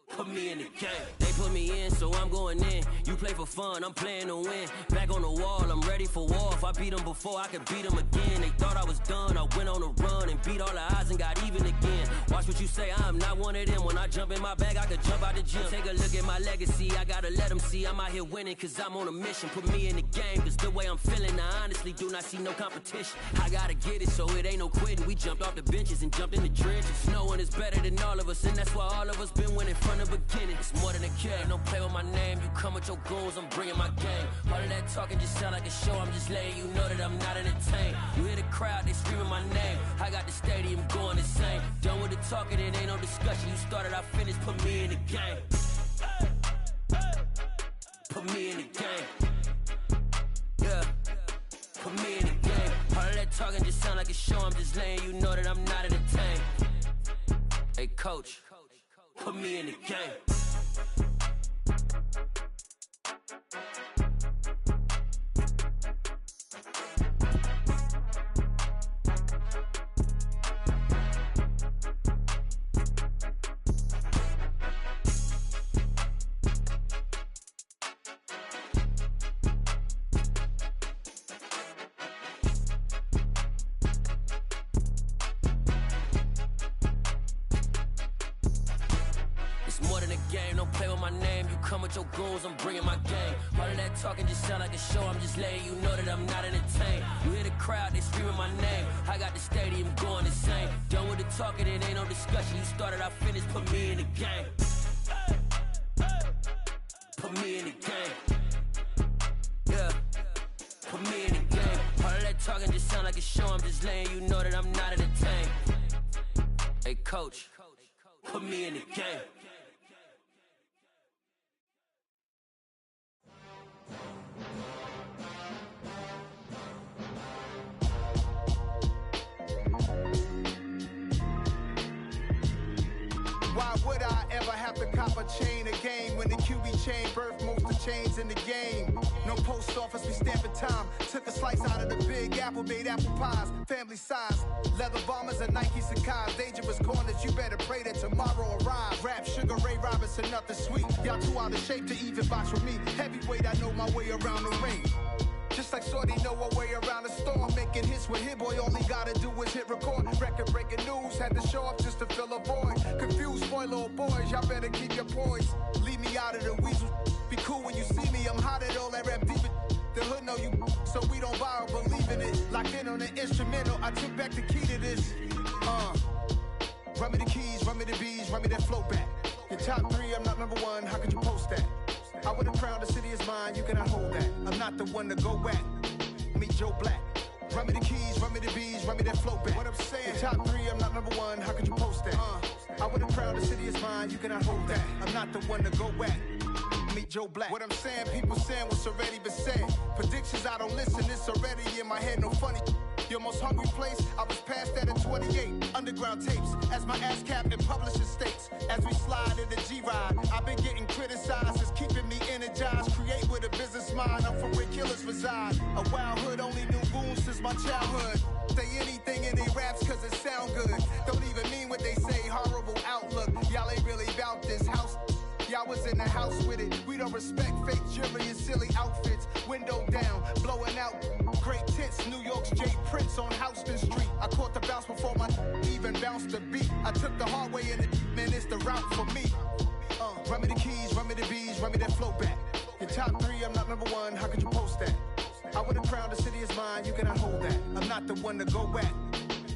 put me in the game. They put me in, so I'm going in. You play for fun, I'm playing to win. Back on the wall, I'm ready for war. If I beat them before, I could beat them again. They thought I was done, I went on a run and beat all the odds and got even again. Watch what you say, I'm not one of them. When I jump in my bag, I could jump out the gym. Take a look at my legacy, I gotta let them see I'm out here winning, cause I'm on a mission. Put me in the game, cause the way I'm feeling, I honestly do not see no competition. I gotta get it, so it ain't no quitting. We jumped off the benches and jumped in the trenches. No one is better than all of us, and that's why all of us been winning from the beginning. It's more than a game, don't play with my name. You come with your goons, I'm bringing my game. All of that talking just sound like a show, I'm just letting you know that I'm not entertained. You hear the crowd, they screaming my name. I got the stadium going insane. Done with the talking, it ain't no discussion. You started, I finished, put me in the game. Put me in the game. Yeah, put me in the game. All of that talking just sound like a show, I'm just letting you know that I'm not entertained. Hey, coach, put me in the game. Come with your goons, I'm bringing my game. All of that talking just sound like a show, I'm just letting you know that I'm not entertained. You hear the crowd, they screaming my name. I got the stadium going insane. Done with the talking, it ain't no discussion. You started, I finished, put me in the game. Put me in the game. Yeah, put me in the game. All of that talking just sound like a show, I'm just letting you know that I'm not entertained. Hey, coach, put me in the game. Why would I ever have to cop a chain again when the QB chain birthed most of the chains in the game? No post office, we stamping time. Took a slice out of the big apple, made apple pies, family size. Leather bombers and Nike Sacai's. Dangerous corners, you better pray that tomorrow arrives. Rap, Sugar Ray Robinson, nothing sweet. Y'all too out of shape to even box with me. Heavyweight, I know my way around the ring. Just like Shorty know her way around the storm. Making hits with Hit Boy, all he gotta do is hit record. Record breaking news, had to show up just to fill a void. Confused boy, little boys, y'all better keep your poise. Leave me out of the weasel. Be cool when you see me, I'm hot at all that rap deep. The hood know you, so we don't borrow, believe in it. Locked in on the instrumental, I took back the key to this. Run me the keys, run me the bees, run me that flow back. Your top three, I'm not number one, how could you post that? I would have crowned the city is mine, you cannot hold that. I'm not the one to go back. Meet Joe Black. Run me the keys, run me the bees, run me that flow back. What I'm saying, your top three, I'm not number one, how could you post that? I would have crowned the city is mine, you cannot hold that. I'm not the one to go back. Meet Joe Black. What I'm saying, people saying what's already been said. Predictions, I don't listen, it's already in my head, no funny. Your most hungry place, I was past that at 28. Underground tapes, as my ass cap in publishing states. As we slide in the G-Ride, I've been getting criticized, it's keeping me energized. Create with a business mind, I'm from where killers reside. A wild hood, only knew goons since my childhood. Say anything in they raps cause it sound good. Don't even mean what they say, horrible outlook. Y'all ain't really about this house. Y'all was in the house with it. We don't respect fake jewelry and silly outfits. Window down, blowing out great tits. New York's J. Prince on Houston Street. I caught the bounce before my even bounced the beat. I took the hard way in it, man, it's the route for me. Run me the keys, run me the bees, run me that flow back. Your top three, I'm not number one, how could you post that? I would have crowned the city is mine, you cannot hold that. I'm not the one to go back.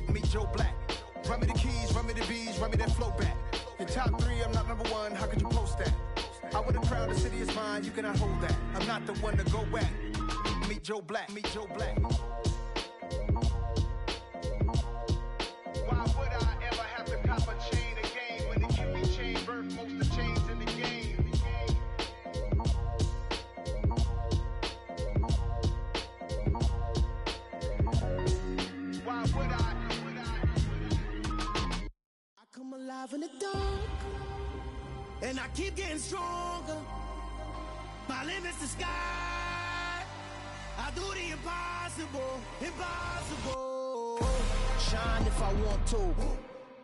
Meet Joe Black. Run me the keys, run me the bees, run me that flow back. Your top three, I'm not number one, how could you post that? I would have crowned the city is mine, you cannot hold that. I'm not the one to go back. Meet Joe Black, meet Joe Black. Why would I ever have to cop a chain again when the QB chain birthed most of the chains in the game? and I keep getting stronger. My limit's the sky. I do the impossible, impossible. Shine if I want to.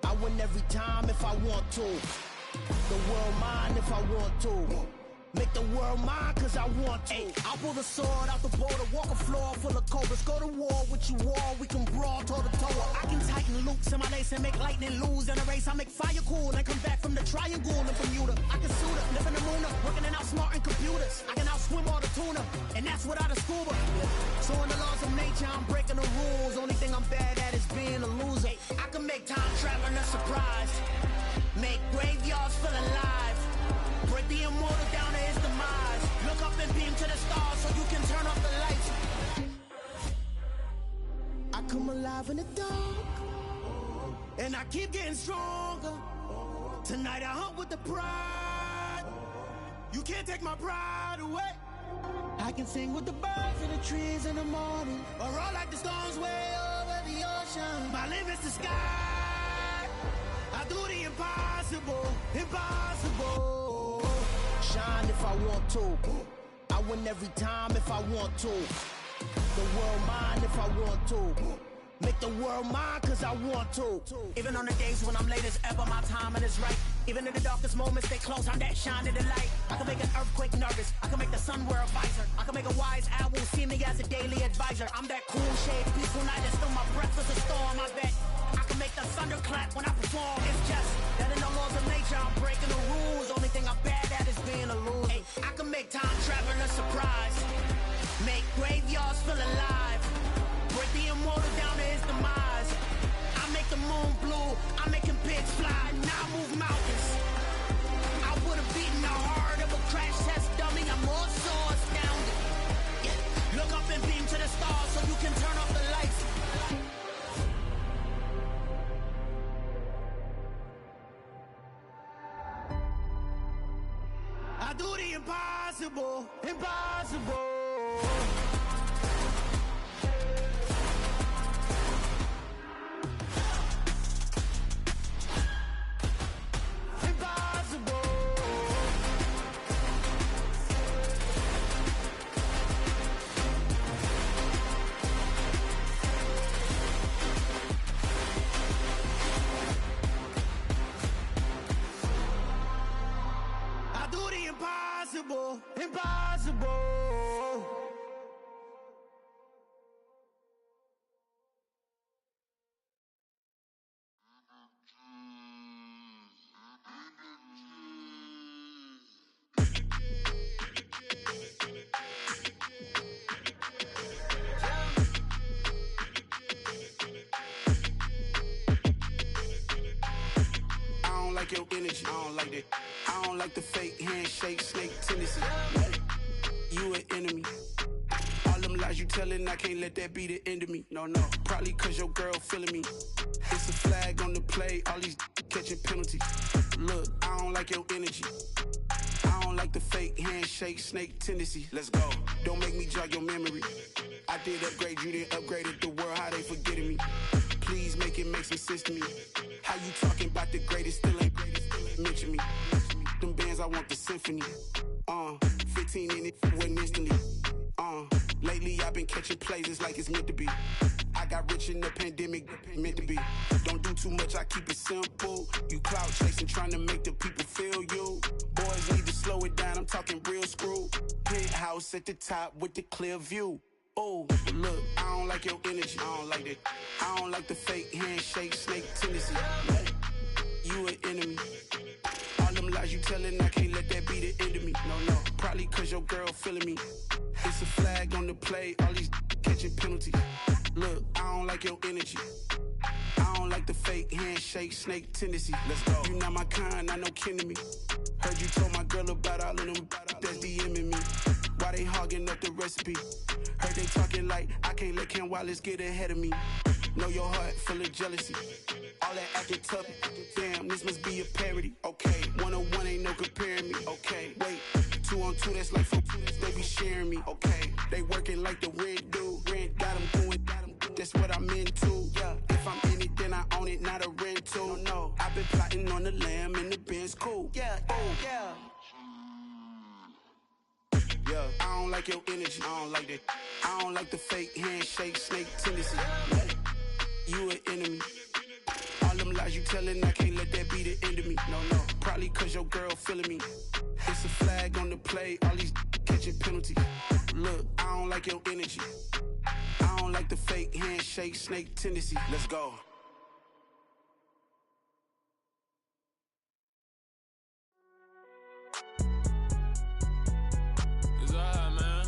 I win every time if I want to. The world mine if I want to. Make the world mine cause I want to. Ay, I'll pull the sword out the border, walk a floor full of cobras. Go to war with you all, we can brawl toe to toe. I can tighten loops in my lace and make lightning lose in a race. I make fire cool and come back from the triangle in Bermuda. I can suit up, live in the moon up, working and outsmarting computers. I can outswim all the tuna, and that's without a scuba. So in the laws of nature, I'm breaking the rules. Only thing I'm bad at is being a loser. Ay, I can make time traveling a surprise. Make graveyards feel alive. Break the immortal down to his demise. Look up and beam to the stars so you can turn off the lights. I come alive in the dark, and I keep getting stronger. Tonight I hunt with the pride. You can't take my pride away. I can sing with the birds in the trees in the morning, or roll like the storms way over the ocean. My limit's the sky. I do the impossible, impossible. Shine if I want to. I win every time if I want to. The world mine if I want to. Make the world mine cause I want to. Even on the days when I'm late as ever, my timing is right. Even in the darkest moments, stay close, I'm that shine in the light. I can make an earthquake nervous, I can make the sun wear a visor. I can make a wise owl see me as a daily advisor. I'm that cool shade, peaceful night, and still my breath is a storm, I bet. I can make the thunder clap when I perform. It's just that in the laws of nature, I'm breaking the rules. Only thing I'm bad at is being a loser. Ay, I can make time traveling a surprise. Make graveyards feel alive. Break the immortal down to his demise. I make the moon blue, I'm making pigs fly. Now I move mountains. I would've beaten the heart of a crash test dummy. I'm more so astounded. Yeah. Look up and beam to the stars so you can turn off the lights. I do the impossible, impossible. Impossible, impossible. I don't like your energy, I don't like that. I don't like the fake handshake, snake tendency. You an enemy. All them lies you telling, I can't let that be the end of me. No, probably cause your girl feeling me. It's a flag on the play, all these catching penalties. Look, I don't like your energy. I don't like the fake handshake, snake tendency. Let's go. Don't make me jog your memory. I did upgrade, you didn't upgrade it. The world, how they forgetting me. Please make it make some sense to me. How you talking about the greatest, still ain't mention me. Them bands, I want the symphony. 15 in it, wasn't instantly. Lately I've been catching plays, it's like it's meant to be. I got rich in the pandemic, meant to be. Don't do too much, I keep it simple. You clout chasing, trying to make the people feel you. Boys need to slow it down, I'm talking real screw. Penthouse at the top with the clear view. Oh, look, I don't like your energy, I don't like that. I don't like the fake handshake, snake tendency. You an enemy. All them lies you telling, I can't let that be the end of me. No, probably cause your girl feeling me. It's a flag on the play, all these catching penalties. Look, I don't like your energy. I don't like the fake handshake, snake tendency. Let's go. You not my kind, not no kin to me. Heard you told my girl about all of them that's DMing me. Why they hogging up the recipe? Heard they talking like I can't let Ken Wallace get ahead of me. Know your heart full of jealousy. All that acting tough, damn, this must be a parody. Okay, 101 ain't no comparing me. Okay, wait, 2 on 2, that's like 4 they be sharing me. Okay, they working like the rent do. Rent got them doing, that's what I'm into. Yeah, if I'm in it, then I own it, not a rental. No, I've been plotting on the lamb in the bin it's cool. Yeah, yeah. Yeah, I don't like your energy. I don't like that. I don't like the fake handshake, snake tendency. You an enemy. All them lies you telling, I can't let that be the end of me. No, probably cause your girl feeling me. It's a flag on the play, all these catching penalties. Look, I don't like your energy. I don't like the fake handshake, snake tendency. Let's go. It's alright, man.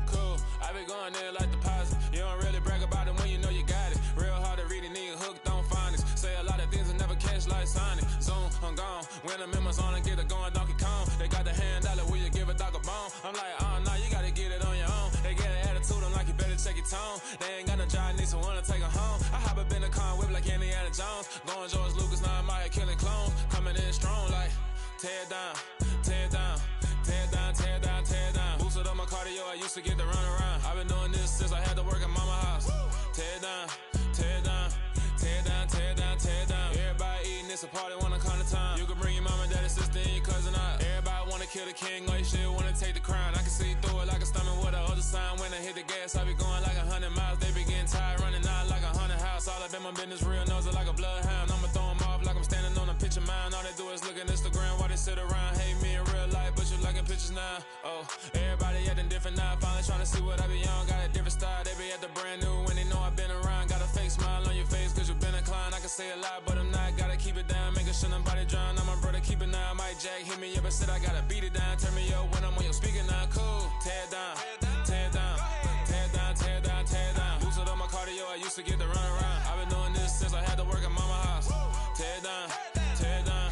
Cool, I be going there like deposit. You don't really brag about it when you know you got it. Real hard to read a nigga hooked on finance. Say a lot of things and never catch like Sonic. Zoom, I'm gone. When I'm in my zone and get it going Donkey Kong. They got the hand dollar, will you give a dog a bone? I'm like, oh no, you gotta get it on your own. They get an attitude, I'm like, you better check your tone. They ain't got no job, need someone to take her home. I hop up in the car, whip like Indiana Jones. Going George Lucas, now I'm out here killing clones. Coming in strong like, tear down, tear down, tear down, tear down, tear down. Boosted up my cardio, I used to get to run around. I've been doing this since I had to work at mama house. Tear down, tear down, tear down, tear down, tear down. Everybody eating, it's a party, wanna come to time. You can bring your mama, daddy, sister, and your cousin out. Everybody wanna kill the king, or you shit wanna take the crown. I can see through it like a stomach with a other sign. When I hit the gas, I be going like 100 miles. They be getting tired, running out like 100 house. All up in my business, real nose it like a bloodhound. I'ma throw 'em off like I'm standing on a picture mound. All they do is look at Instagram while they sit around. Hate me in real life, but you liking pictures now. Oh, everybody acting different now. Finally trying to see what I be on. Got a different style, they be at the brand new when they know I've been around. Got a fake smile on your face cause you been inclined. I can say a lot, but I'm not. Gotta keep it down, making sure nobody drown. I'm my brother, keep it now. Mike Jack hit me up and said I gotta beat it down. Turn me up when I'm on your speaker now. Cool, tear down, tear down, tear down, tear down, tear down. Boosted up my cardio, I used to get to run around. I've been doing this since I had to work at mama house. Tear down, tear down,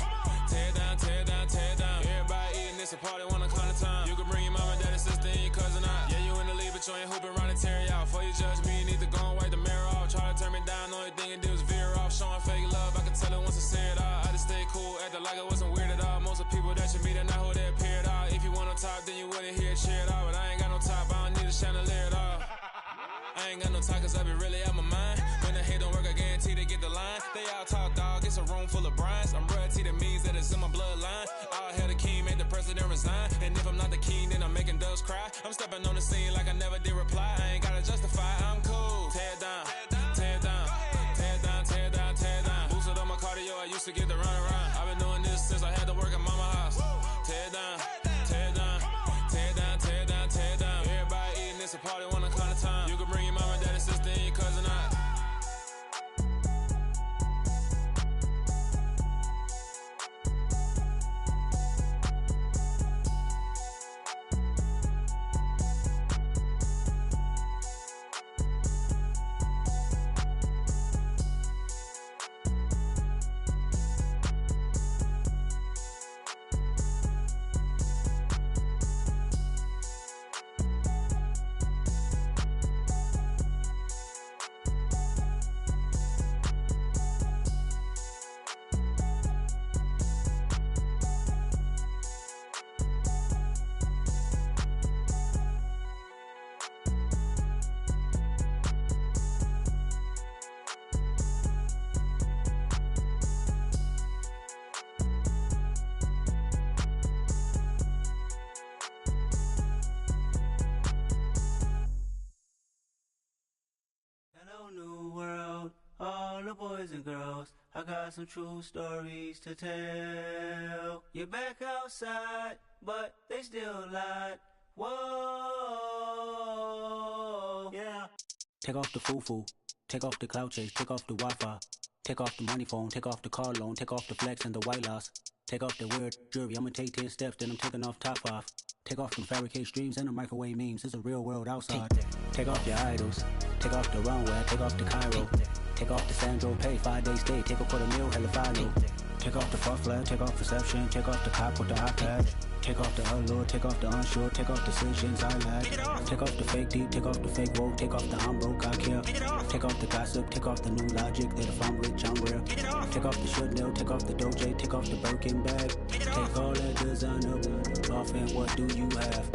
tear down, tear down, tear down. Everybody eating, it's a party, wanna come to time. You can bring your mama, daddy, sister, and your cousin out. Yeah, you in the league, but you ain't hooping around and tear you out. Before you judge me, you need to go and wipe the mirror off. Try to turn me down, only thing it do is veer off. Showing fake love, I can tell it once I see it all. I just stay cool, acting like I wasn't weird at all. Most of the people that you meet are not who they appear at all. If you want on top, then you wouldn't hear it cheer at all. But I ain't got no top, I don't need a chandelier at all. I ain't got no talk cause I be really out my mind. When the hate don't work, I guarantee they get the line. They all talk dog, it's a room full of brines. I'm royalty, that means that it's in my bloodline. All hell the king, made the president resign. And if I'm not the king, then I'm making doves cry. I'm stepping on the scene like I never did reply. I ain't gotta justify, I'm cool. Tear down, tear down, tear down, tear down, tear down. Boosted up my cardio, I used to get to run around. I've been doing this since I had to work at mama house. Tear down, tear down, tear down, tear down, tear down. Everybody eating, it's a party, wanna come to time. You can bring your mama, daddy, sister, and your cousin out. New world, all the boys and girls, I got some true stories to tell. You're back outside, but they still lied. Whoa, yeah. Take off the foo-foo, take off the cloud chase, take off the Wi-Fi, take off the money phone, take off the car loan, take off the flex and the white loss, take off the weird jewelry, I'ma take 10 steps, then I'm taking off top 5. Take off them fabricate streams and the microwave memes. It's a real world outside. Take off your idols. Take off the runway. Take off the Cairo. Take off the Sandro Pay. 5-day stay. Take a $250,000 hella final. Take off the fuck flag. Take off perception. Take off the cop with the iPad. Take off the allure. Take off the unsure. Take off decisions I lack. Take off the fake deep. Take off the fake woke. Take off the I'm broke. I care. Take off the gossip. Take off the new logic. That if I'm rich, I'm real. Take off the should know. Take off the Doja. Take off the Birkin bag. Take all that designer off and what do you have?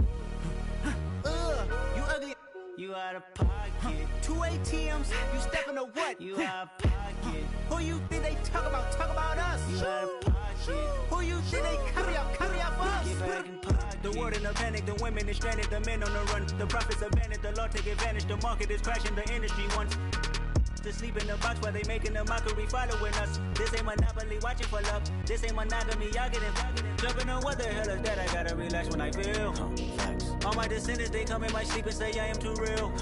You ugly. You out of pocket. 2 ATMs, you stepping to what? You out of pocket. Who you think they talk about? Talk about us. You out of pocket. Who you think they carry up us? Get back in pocket. The world in a panic, the women is stranded, the men on the run. The profits abandoned, the law take advantage. The market is crashing, the industry wants to sleep in the box while they making a mockery following us. This ain't monopoly, watching for love. This ain't monogamy, y'all getting jumping on what the hell is that? I gotta relax when I feel. All my descendants, they come in my sleep and say I am too real.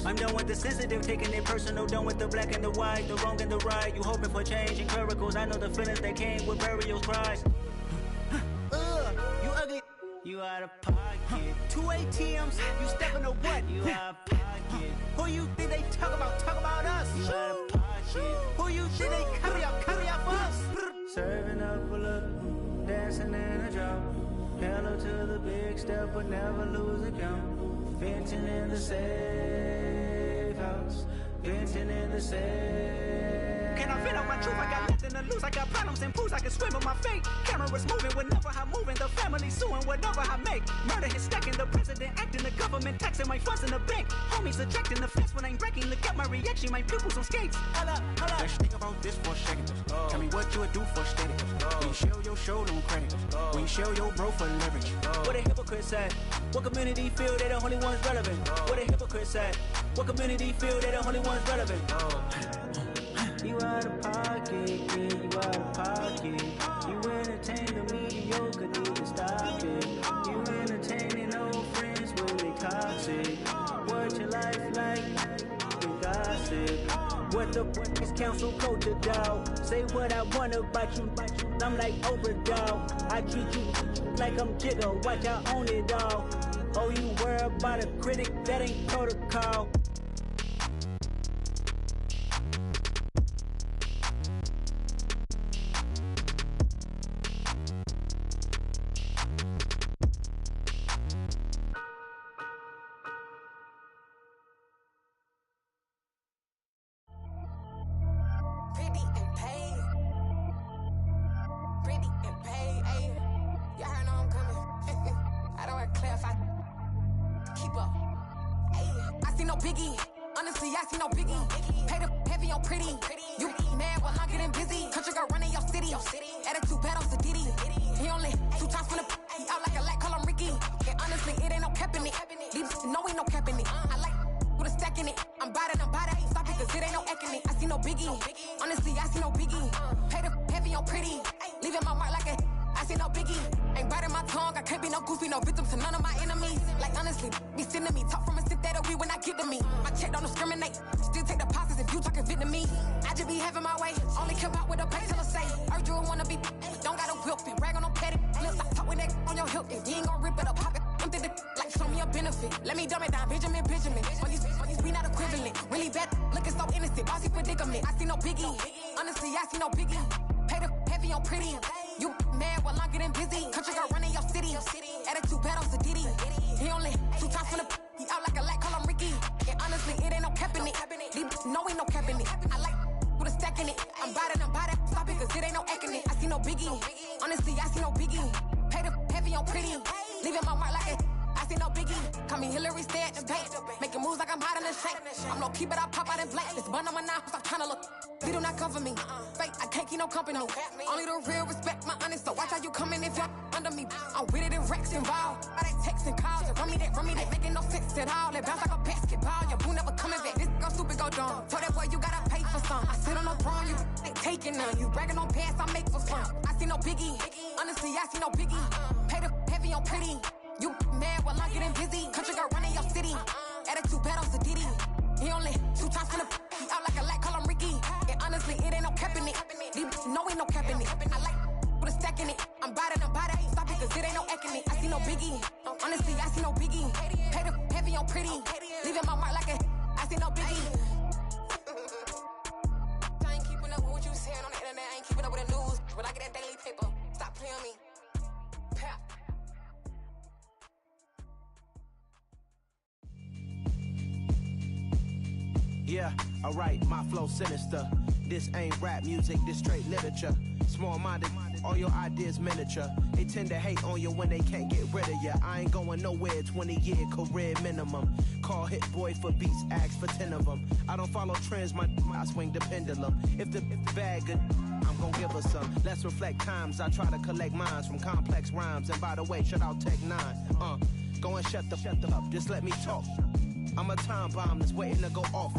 I'm done with the sensitive, taking it personal. Done with the black and the white, the wrong and the right. You hoping for change and miracles. I know the feelings that came with burial cries. You ugly. You out of pocket. 2 ATMs, you stepping to what? You out of pocket. Who you think they talk about? Talk about us. You out of pocket. Who you think they carry up us? Serving up a look, dancing in a drop. Hello to the big step, but never lose a count. Venting in the safe house. Venting in the safe. Can I vent on my truth? I got nothing to lose. I got problems and pools. I can swim with my fate. Cameras moving whenever I'm moving. The family suing whatever I make. Murder is stacking. The president acting. The government taxing my funds in the bank. Homies ejecting the fence when I'm breaking. Look at my reaction. My pupils on skates. Hold up. Let's think about this for a second. Tell me what you would do for steady. When you show your show on credit. When you show your bro for leverage. What a hypocrite said. What community feel they the only ones relevant? What a hypocrite said. What community feel they the only ones relevant? You out of pocket, yeah, you out of pocket. You entertain the mediocre, need to stop it. You entertaining old friends when they toxic. What your life like? You gossip. What the fuck is council culture, dog? Say what I want about you, I'm like overdog. I treat you like I'm Jigga, watch I own it all. Oh, you worry about a critic, that ain't protocol. Yeah, alright, my flow sinister. This ain't rap music, this straight literature. Small-minded all your ideas miniature. They tend to hate on you when they can't get rid of you. I ain't going nowhere, 20-year career minimum. Call hit boy for beats, ask for 10 of them. I don't follow trends, I swing the pendulum. If the bag good, I'm gon' give her some. Let's reflect times, I try to collect minds from complex rhymes. And by the way, shout out Tech 9. Go and shut the up, just let me talk. I'm a time bomb that's waiting to go off.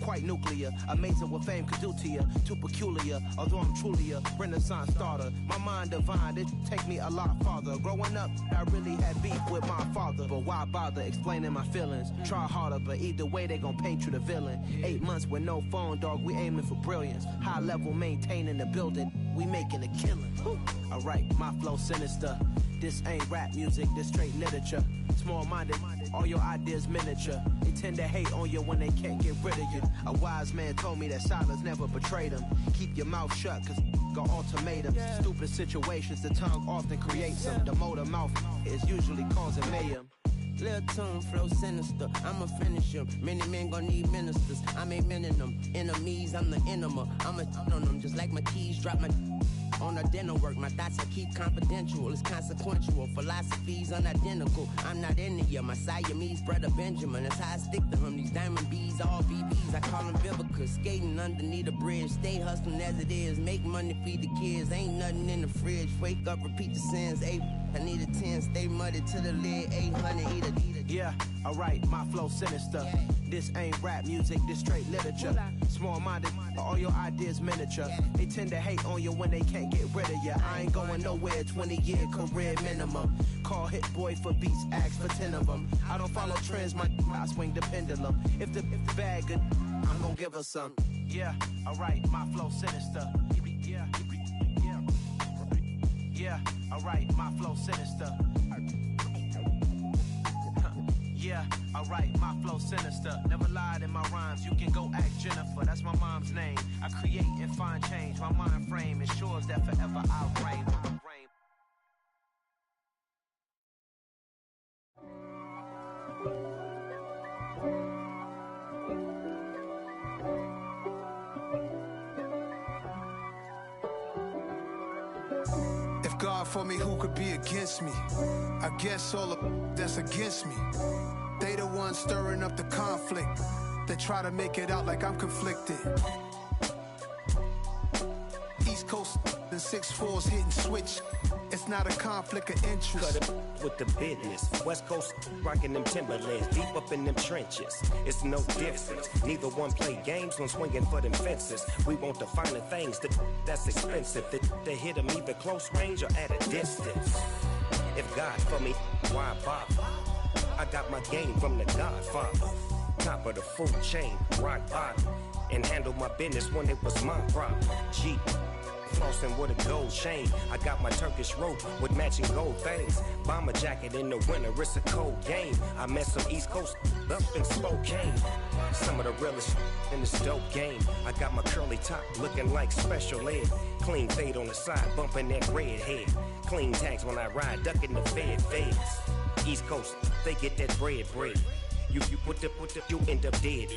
Quite nuclear, amazing what fame could do to you. Too peculiar, although I'm truly a renaissance starter. My mind divine, it take me a lot farther. Growing up, I really had beef with my father. But why bother explaining my feelings? Try harder, but either way they gon' paint you the villain. 8 months with no phone, dog, we aiming for brilliance. High level maintaining the building, we making a killing. Alright, my flow sinister. This ain't rap music, this straight literature. Small-minded, all your ideas miniature. They tend to hate on you when they can't get rid of you. A wise man told me that silence never betrayed him. Keep your mouth shut, cause got ultimatums. Stupid situations, the tongue often creates them. The motor mouth is usually causing mayhem. Lil' tune, flow sinister, I'ma finish him. Many men gon' need ministers, I'm aiming them. Enemies, I'm the enema. I'ma on them, just like my keys, drop my on the dinner work. My thoughts I keep confidential, it's consequential. Philosophies unidentical, I'm not into you. My Siamese brother Benjamin, that's how I stick to him. These diamond bees, all BBs, I call them Vivica. Skating underneath a bridge, stay hustling as it is. Make money, feed the kids, ain't nothing in the fridge. Wake up, repeat the sins, I need a 10, stay muddy to the lid, 800, eat a. Yeah, alright, my flow sinister. This ain't rap music, this straight literature. Small-minded, all your ideas miniature. They tend to hate on you when they can't get rid of you. I ain't going nowhere, 20-year career minimum. Call hit boy for beats, ask for 10 of them. I don't follow trends, I swing the pendulum. If the bag good, I'm gon' give her some. Yeah, alright, my flow sinister. Yeah, alright, my flow sinister. Yeah, alright, my flow sinister. Never lied in my rhymes, you can go ask Jennifer. That's my mom's name. I create and find change. My mind frame ensures that forever I'll reign. If God for me, who could be against me? I guess all of that's against me. They the ones stirring up the conflict. They try to make it out like I'm conflicted. East Coast and 6'4's hitting switch. It's not a conflict of interest. Cut it with the business. West Coast rocking them Timberlands, deep up in them trenches. It's no difference. Neither one play games when swinging for them fences. We want the finer things that's expensive. They hit them either close range or at a distance. If God for me, why bother? I got my game from the Godfather. Top of the food chain, rock bottom. And handle my business when it was my problem. Jeep. Flossing with a gold chain. I got my Turkish rope with matching gold things. Bomber jacket in the winter, it's a cold game. I met some East Coast up in Spokane. Some of the realest in this dope game. I got my curly top looking like special ed. Clean fade on the side, bumping that red head. Clean tags when I ride, ducking the feds. East Coast, they get that bread. You put the, you end up dead.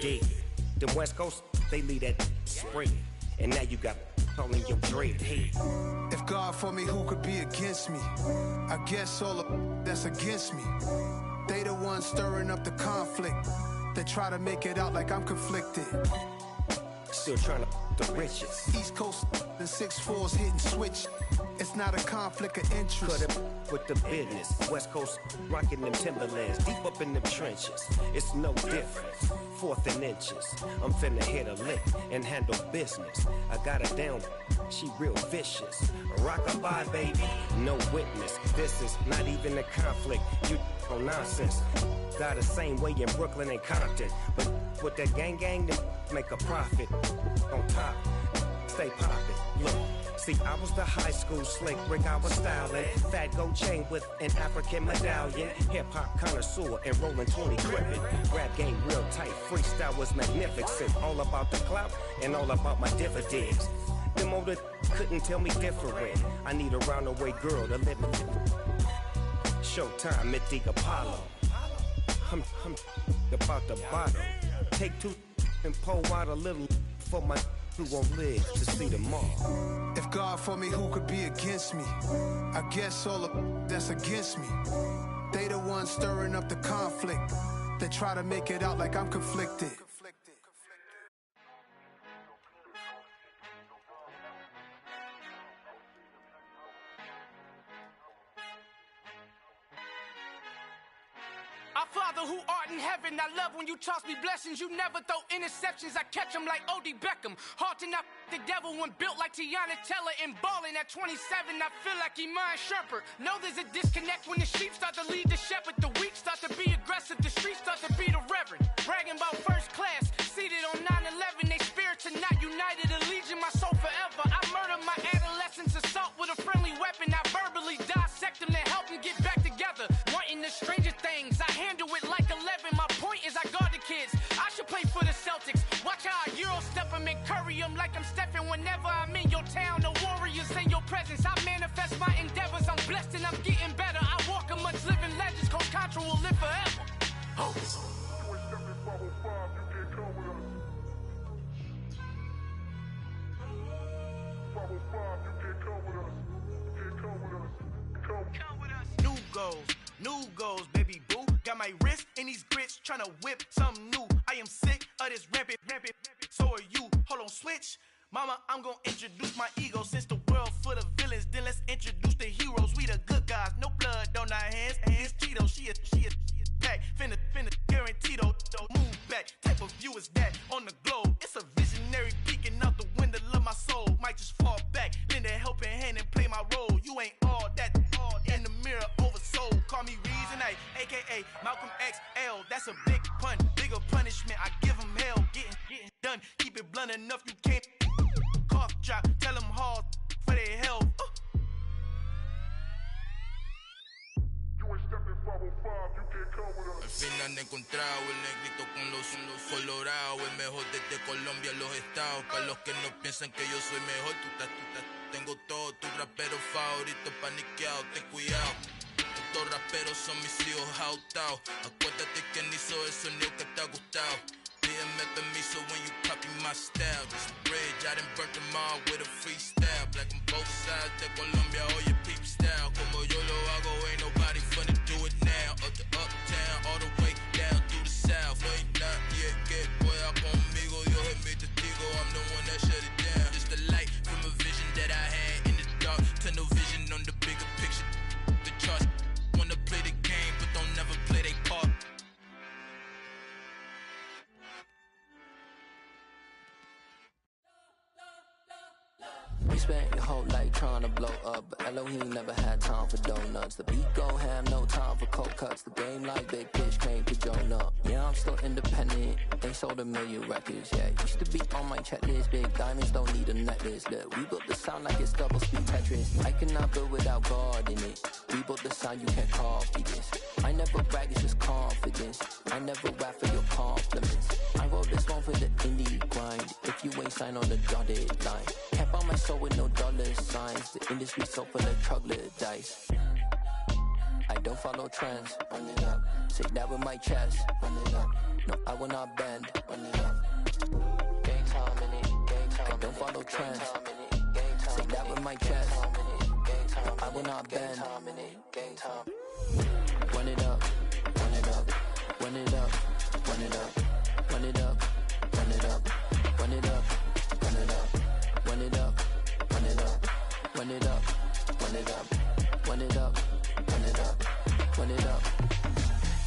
Them West Coast, they leave that spread. And now you got calling your dread head. If God for me, who could be against me? I guess all of that's against me. They the ones stirring up the conflict. They try to make it out like I'm conflicted. Still trying to the riches. East Coast and 6'4's hitting switch. It's not a conflict of interest. Cut it with the business. West Coast rocking them Timberlands, deep up in them trenches. It's no difference. 4th and inches. I'm finna hit a lick and handle business. I got her down, she real vicious. Rock-a-bye, baby, no witness. This is not even a conflict. You on nonsense. Got the same way in Brooklyn and Compton. But with that gang, then make a profit. On top, stay poppin'. Look. See, I was the high school slick Rick, I was styling. Fat gold chain with an African medallion. Hip-hop connoisseur and rolling 20 gripping. Rap game real tight, freestyle was magnificent. All about the clout and all about my dividends. Them older couldn't tell me different. I need a roundaway girl to live in. Showtime at the Apollo. I'm about the bottle. Take 2 and pour out a little for my who won't live to see tomorrow. If God for me, who could be against me? I guess all the that's against me. They the ones stirring up the conflict. They try to make it out like I'm conflicted. Our Father who art in heaven, I love when you toss me blessings. You never throw interceptions, I catch them like O.D. Beckham. Hard to not the devil when built like Tiana Teller and balling at 27. I feel like Iman Shumpert. Know there's a disconnect when the sheep start to lead the shepherd. The weak start to be aggressive, the streets start to be the reverend. Bragging about first class, seated on 9/11. They spirits are not united, a legion, my soul forever. I murder my adolescence, assault with a friendly weapon. I verbally dissect them to help them get back together. Wanting the stranger things, I handle it like 11. My point is I guard the kids. I should play for the Celtics. Watch how I Euro step them and curry them like I'm Stephen. Whenever I'm in your town, the Warriors in your presence. I manifest my endeavors. I'm blessed and I'm getting better. I walk amongst living legends. Coach Contra will live forever. Oh. New goals, baby boo. Got my wrist in these grits, tryna whip something new. I am sick of this rampant. So are you. Hold on, switch. Mama, I'm gonna introduce my ego. Since the world full of villains, then let's introduce the heroes. We the good guys, no blood on our hands. Hands Cheeto, she a pack. Finna, guaranteed, don't move back. Type of view is that on the globe? It's a visionary peeking out the window of my soul. Might just fall back, lend a helping hand and play my role. You ain't all that in the mirror oversold. Call me Reason A, aka Malcolm XL. That's a big pun, bigger punishment. I give him hell, getting done. Keep it blunt enough, you can't cough drop. Tell them hard for their health. Al fin han encontrado el negrito con los colorados, el mejor desde Colombia a los estados. Para los que no piensan que yo soy mejor, tengo todo, tus raperos favoritos paniqueados, ten cuidado. Estos raperos son mis hijos adoptados. Acuérdate quién hizo el sonido que te ha gustado. Pídeme permiso when you copy my style. Just a bridge, I done burnt them all with a freestyle. Black on both sides de Colombia, oye peep style. Como yo lo hago, ain't nobody finna do it now. Up to uptown, all the way down through the south. Ain't nadie que pueda conmigo, Dios es mi testigo. I'm the one that shut it down. Just a light from a vision that I had in the dark. Tunnel vision on the bigger picture. The charts wanna play the game, but don't never play their part. You spent your whole life trying to blow up, but Elohim never had time for donuts. The beat go ham, no time for cold cuts. The game like Big Fish came to Jonah. Yeah, I'm still independent. They sold 1 million records, yeah. Used to be on my checklist. Big diamonds don't need a necklace. Look, we built the sound like it's double speed Tetris. I cannot build without God in it. We built the sound, you can't copy this. I never brag, it's just confidence. I never rap for your compliments. I wrote this one for the indie grind. If you ain't signed on the dotted line, kept on my soul with no dollar signs. The industry so full of troglodytes. I don't follow trends. Run it up. Say that with my chest. Run it up. No, I will not bend. Run it up. Game time in it. Game time. I don't follow trends. Say that with my chest. No, I will not bend. Game time. Run it up. Run it up. Run it up. Run it up. Run it up. Run it up. Run it up. Run it up. Run it up. Run it up. Run it up. Run it up. Run it up. Run it up. Run it up.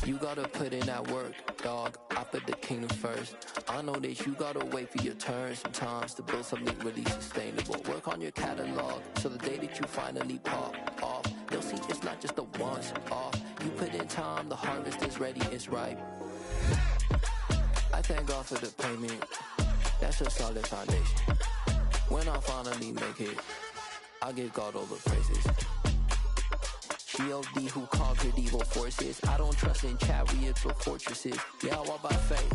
You gotta put in that work, dog. I put the kingdom first. I know that you gotta wait for your turn sometimes to build something really sustainable. Work on your catalog, so the day that you finally pop off, you'll see it's not just a once off. You put in time, the harvest is ready, it's ripe. I thank God for the payment. That's a solid foundation. When I finally make it, I give God all the praises. G.O.D. who conquered evil forces. I don't trust in chariots or fortresses. Yeah, I walk by faith.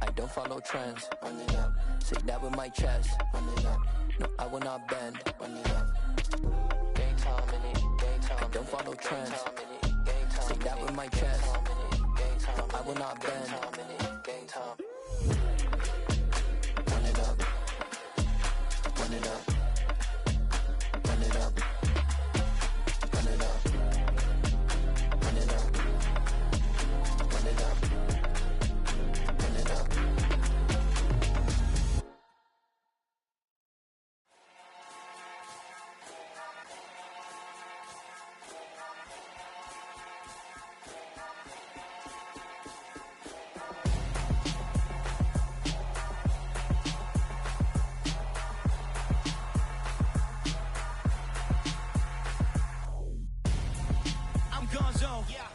I don't follow trends. Run it up. Say that with my chest. Run it up. No, I will not bend. Run it up. Game time in it. Game time. I don't follow trends. Say that with my chest. No, I will not bend. Game time. run it up, run it up, run it up, run it up, run it up, run it up.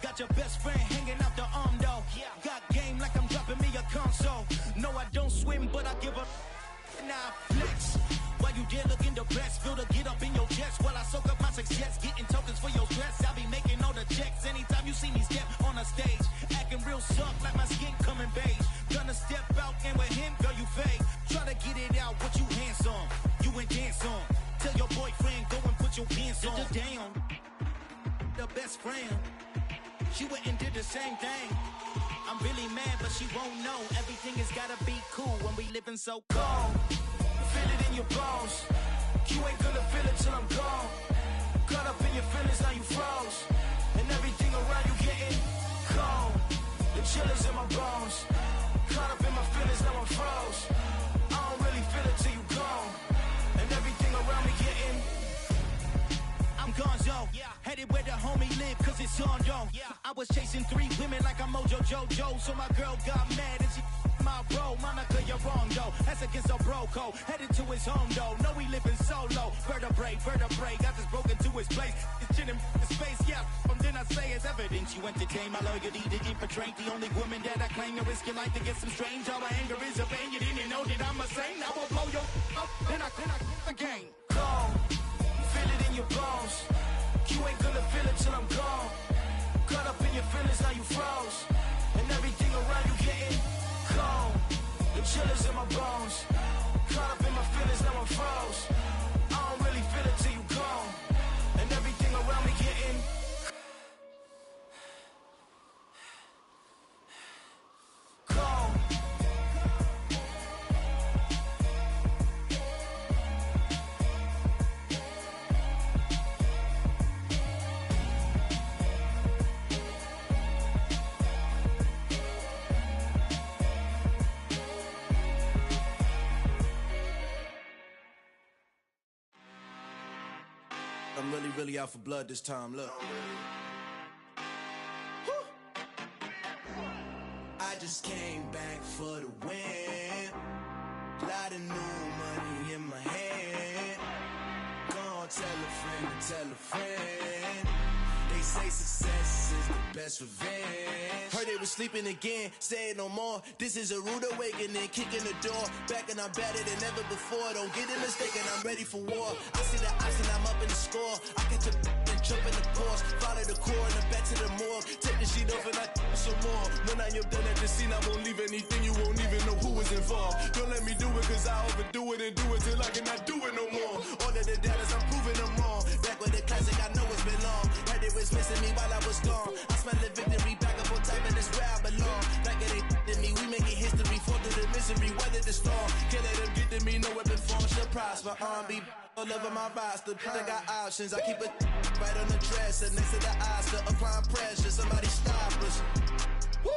Got your best friend hanging out the arm though. Got game like I'm dropping me a console. No, I don't swim, but I give a nah flex. While you there looking the best, feel the get up in your chest while I soak up my success, getting tokens for your stress. I be making all the checks anytime you see me step on a stage, acting real soft like my skin coming beige. Gonna step out and with him, girl, you fake. Try to get it out, what you hands on, you ain't dance on. Tell your boyfriend go and put your pants on. Down, the best friend. She went and did the same thing. I'm really mad, but she won't know. Everything has gotta be cool when we living so cold. Feel it in your bones. You ain't gonna feel it till I'm gone. Caught up in your feelings, now you froze. And everything around you getting cold. The chill is in my bones. Caught up in my feelings, now I'm froze. I don't really feel it till you gone. And everything around me getting I'm gonzo, headed where the homie live, cause it's on, yo. I was chasing 3 women like I'm Mojo Jojo, so my girl got mad and she my bro. Monica, you're wrong, though. That's against a bro code. Headed to his home, though. No, he living solo. Vertebrae, got this broken to his place. It's chin in his face, yeah. Then I say it's evidence you entertain my loyalty to infiltrate. The only woman that I claim to risk your life to get some strange. All my anger is a pain. You didn't know that I'm a saint. I will blow your up, then I again. Cold. Feel it in your bones. You ain't gonna feel it till I'm gone. Caught up in your feelings, now you froze. And everything around you getting cold. The chill is in my bones. Caught up in my feelings, now I'm froze. I don't really feel it till you gone. And everything around me getting cold. I'm really out for blood this time, look. I just came back for the win. Lot of new money in my hand. Gonna tell a friend to tell a friend. They say success is the best revenge. Heard they was sleeping again, say it no more. This is a rude awakening, kicking the door. Back and I'm better than ever before. Don't get it mistaken, I'm ready for war. I see the option, I'm up in the score. I catch a and jump in the course. Follow the core and the back to the morgue. Take the sheet off and I some more. When I am done at the scene, I won't leave anything. You won't even know who was involved. Don't let me do it, cause I overdo it and do it till I cannot do it no more. All of the doubters, I'm proving them wrong. Back with the classic, I know it's been long. Heard it was missing me while I was gone. I smell the victory back up on top, and it's where I belong. Like it ain't to me, we making history. Fall through the misery, weather the storm. Can't let them get to me, no weapon form shall prosper. Be all over my roster, I got options. I keep it right on the dresser, next to the Oscar. Applying pressure, somebody stop us. Woo!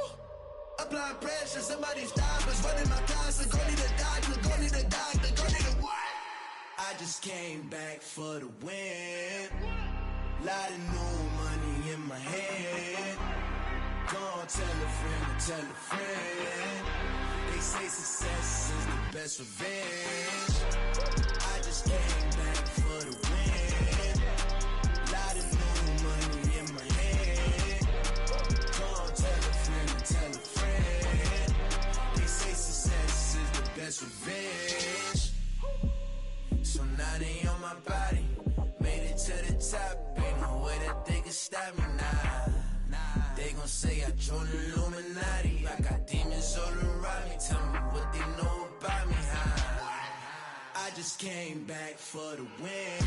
Applying pressure, somebody stop us. Running my closet, go need a doctor, go need a doctor, go need a what? I just came back for the win. Lot of new money in my hand. Gonna tell a friend to tell a friend. They say success is the best revenge. I just came back for the win. Lot of new money in my hand. Gonna tell a friend to tell a friend. They say success is the best revenge. So now they on my body. Made it to the top. Ain't no way that they can stop me now. They gon' say I joined the Illuminati. I got demons all around me. Tell me what they know about me, huh? I just came back for the win.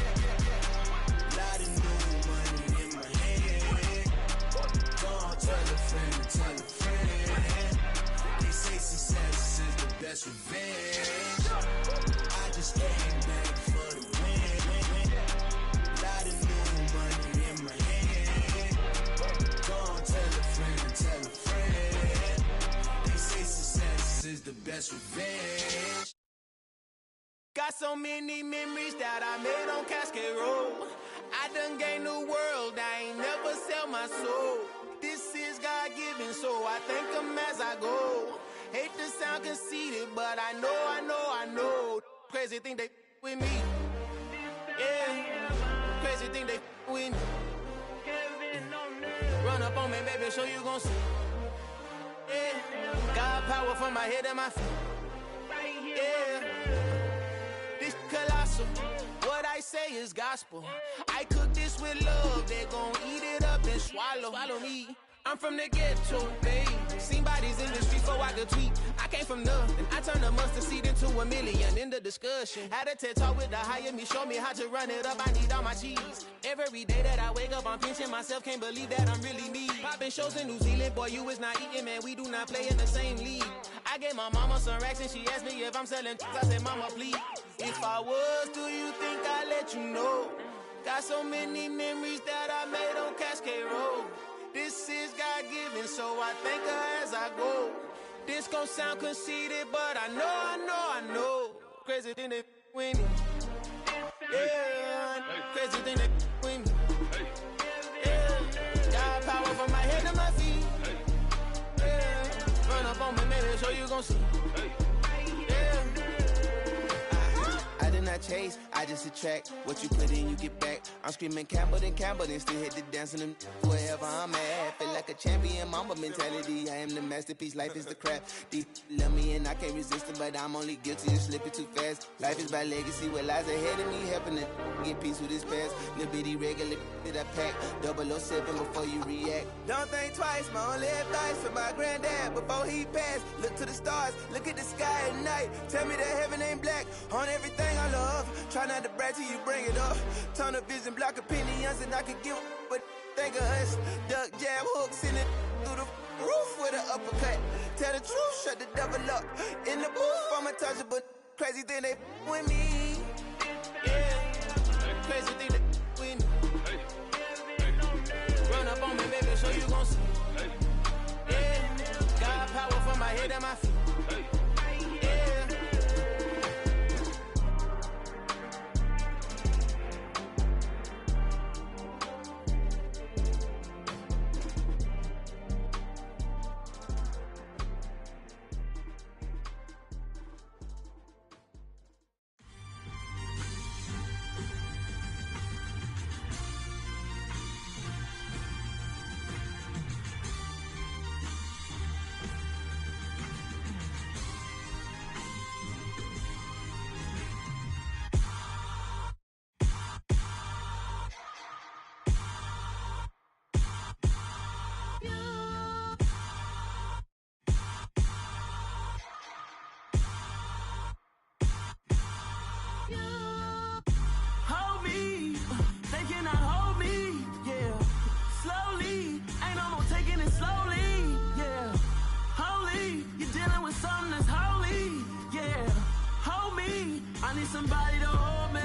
Lot of new money in my hand. Gonna tell a friend to tell a friend. They say success is the best revenge. I just came back for that's revenge. Got so many memories that I made on Cascade Road. I done gained the world, I ain't never sell my soul. This is God-given, so I thank him as I go. Hate to sound conceited, but I know. Crazy thing they with me. Yeah, crazy thing they with me. Run up on me, baby, show you gon' see. Yeah, God power from my head to my feet. Yeah, this colossal. What I say is gospel. I cook this with love. They gon' eat it up and swallow me. I'm from the ghetto, babe. Seen bodies in the streets so I could tweet. I came from nothing. I turned a mustard seed into a million in the discussion. Had a TED talk with the higher me, show me how to run it up. I need all my cheese. Every day that I wake up, I'm pinching myself. Can't believe that I'm really me. Popping shows in New Zealand, boy, you is not eating, man. We do not play in the same league. I gave my mama some racks and she asked me if I'm selling. I said, mama, please. If I was, do you think I'd let you know? Got so many memories that I made on Cascade Road. This is God-given, so I thank her as I go. This gon' sound conceited, but I know. Crazy thing they with me. Yeah, crazy thing they with me. Yeah, got power from my head to my feet. Yeah, run up on me, maybe so you gon' see. Yeah. I did not chase, I just attract. What you put in, you get back. I'm screaming Campbell, then still hit the dance and wherever I'm at. Feel like a champion, mamba mentality. I am the masterpiece, life is the crap. Deep love me and I can't resist it, but I'm only guilty of slipping too fast. Life is by legacy, what lies ahead of me, helping to get peace with this past. Little bitty regular that I pack, 007 before you react. Don't think twice, my only advice for my granddad before he passed. Look to the stars, look at the sky at night. Tell me that heaven ain't black on everything I love. Try not to brag till you bring it up. Tunnel vision, block opinions, and I could give but think of us. Duck jab hooks in it through the roof with an uppercut. Tell the truth, shut the devil up. In the booth, I'm untouchable. Crazy thing they with me. Yeah, crazy thing they with me. Run up on me, baby, so you gon' see. Yeah, God power from my head and my feet. Yeah. Hold me, they cannot hold me, yeah. Slowly, ain't no more taking it slowly, yeah. Holy, you're dealing with something that's holy, yeah. Hold me, I need somebody to hold me.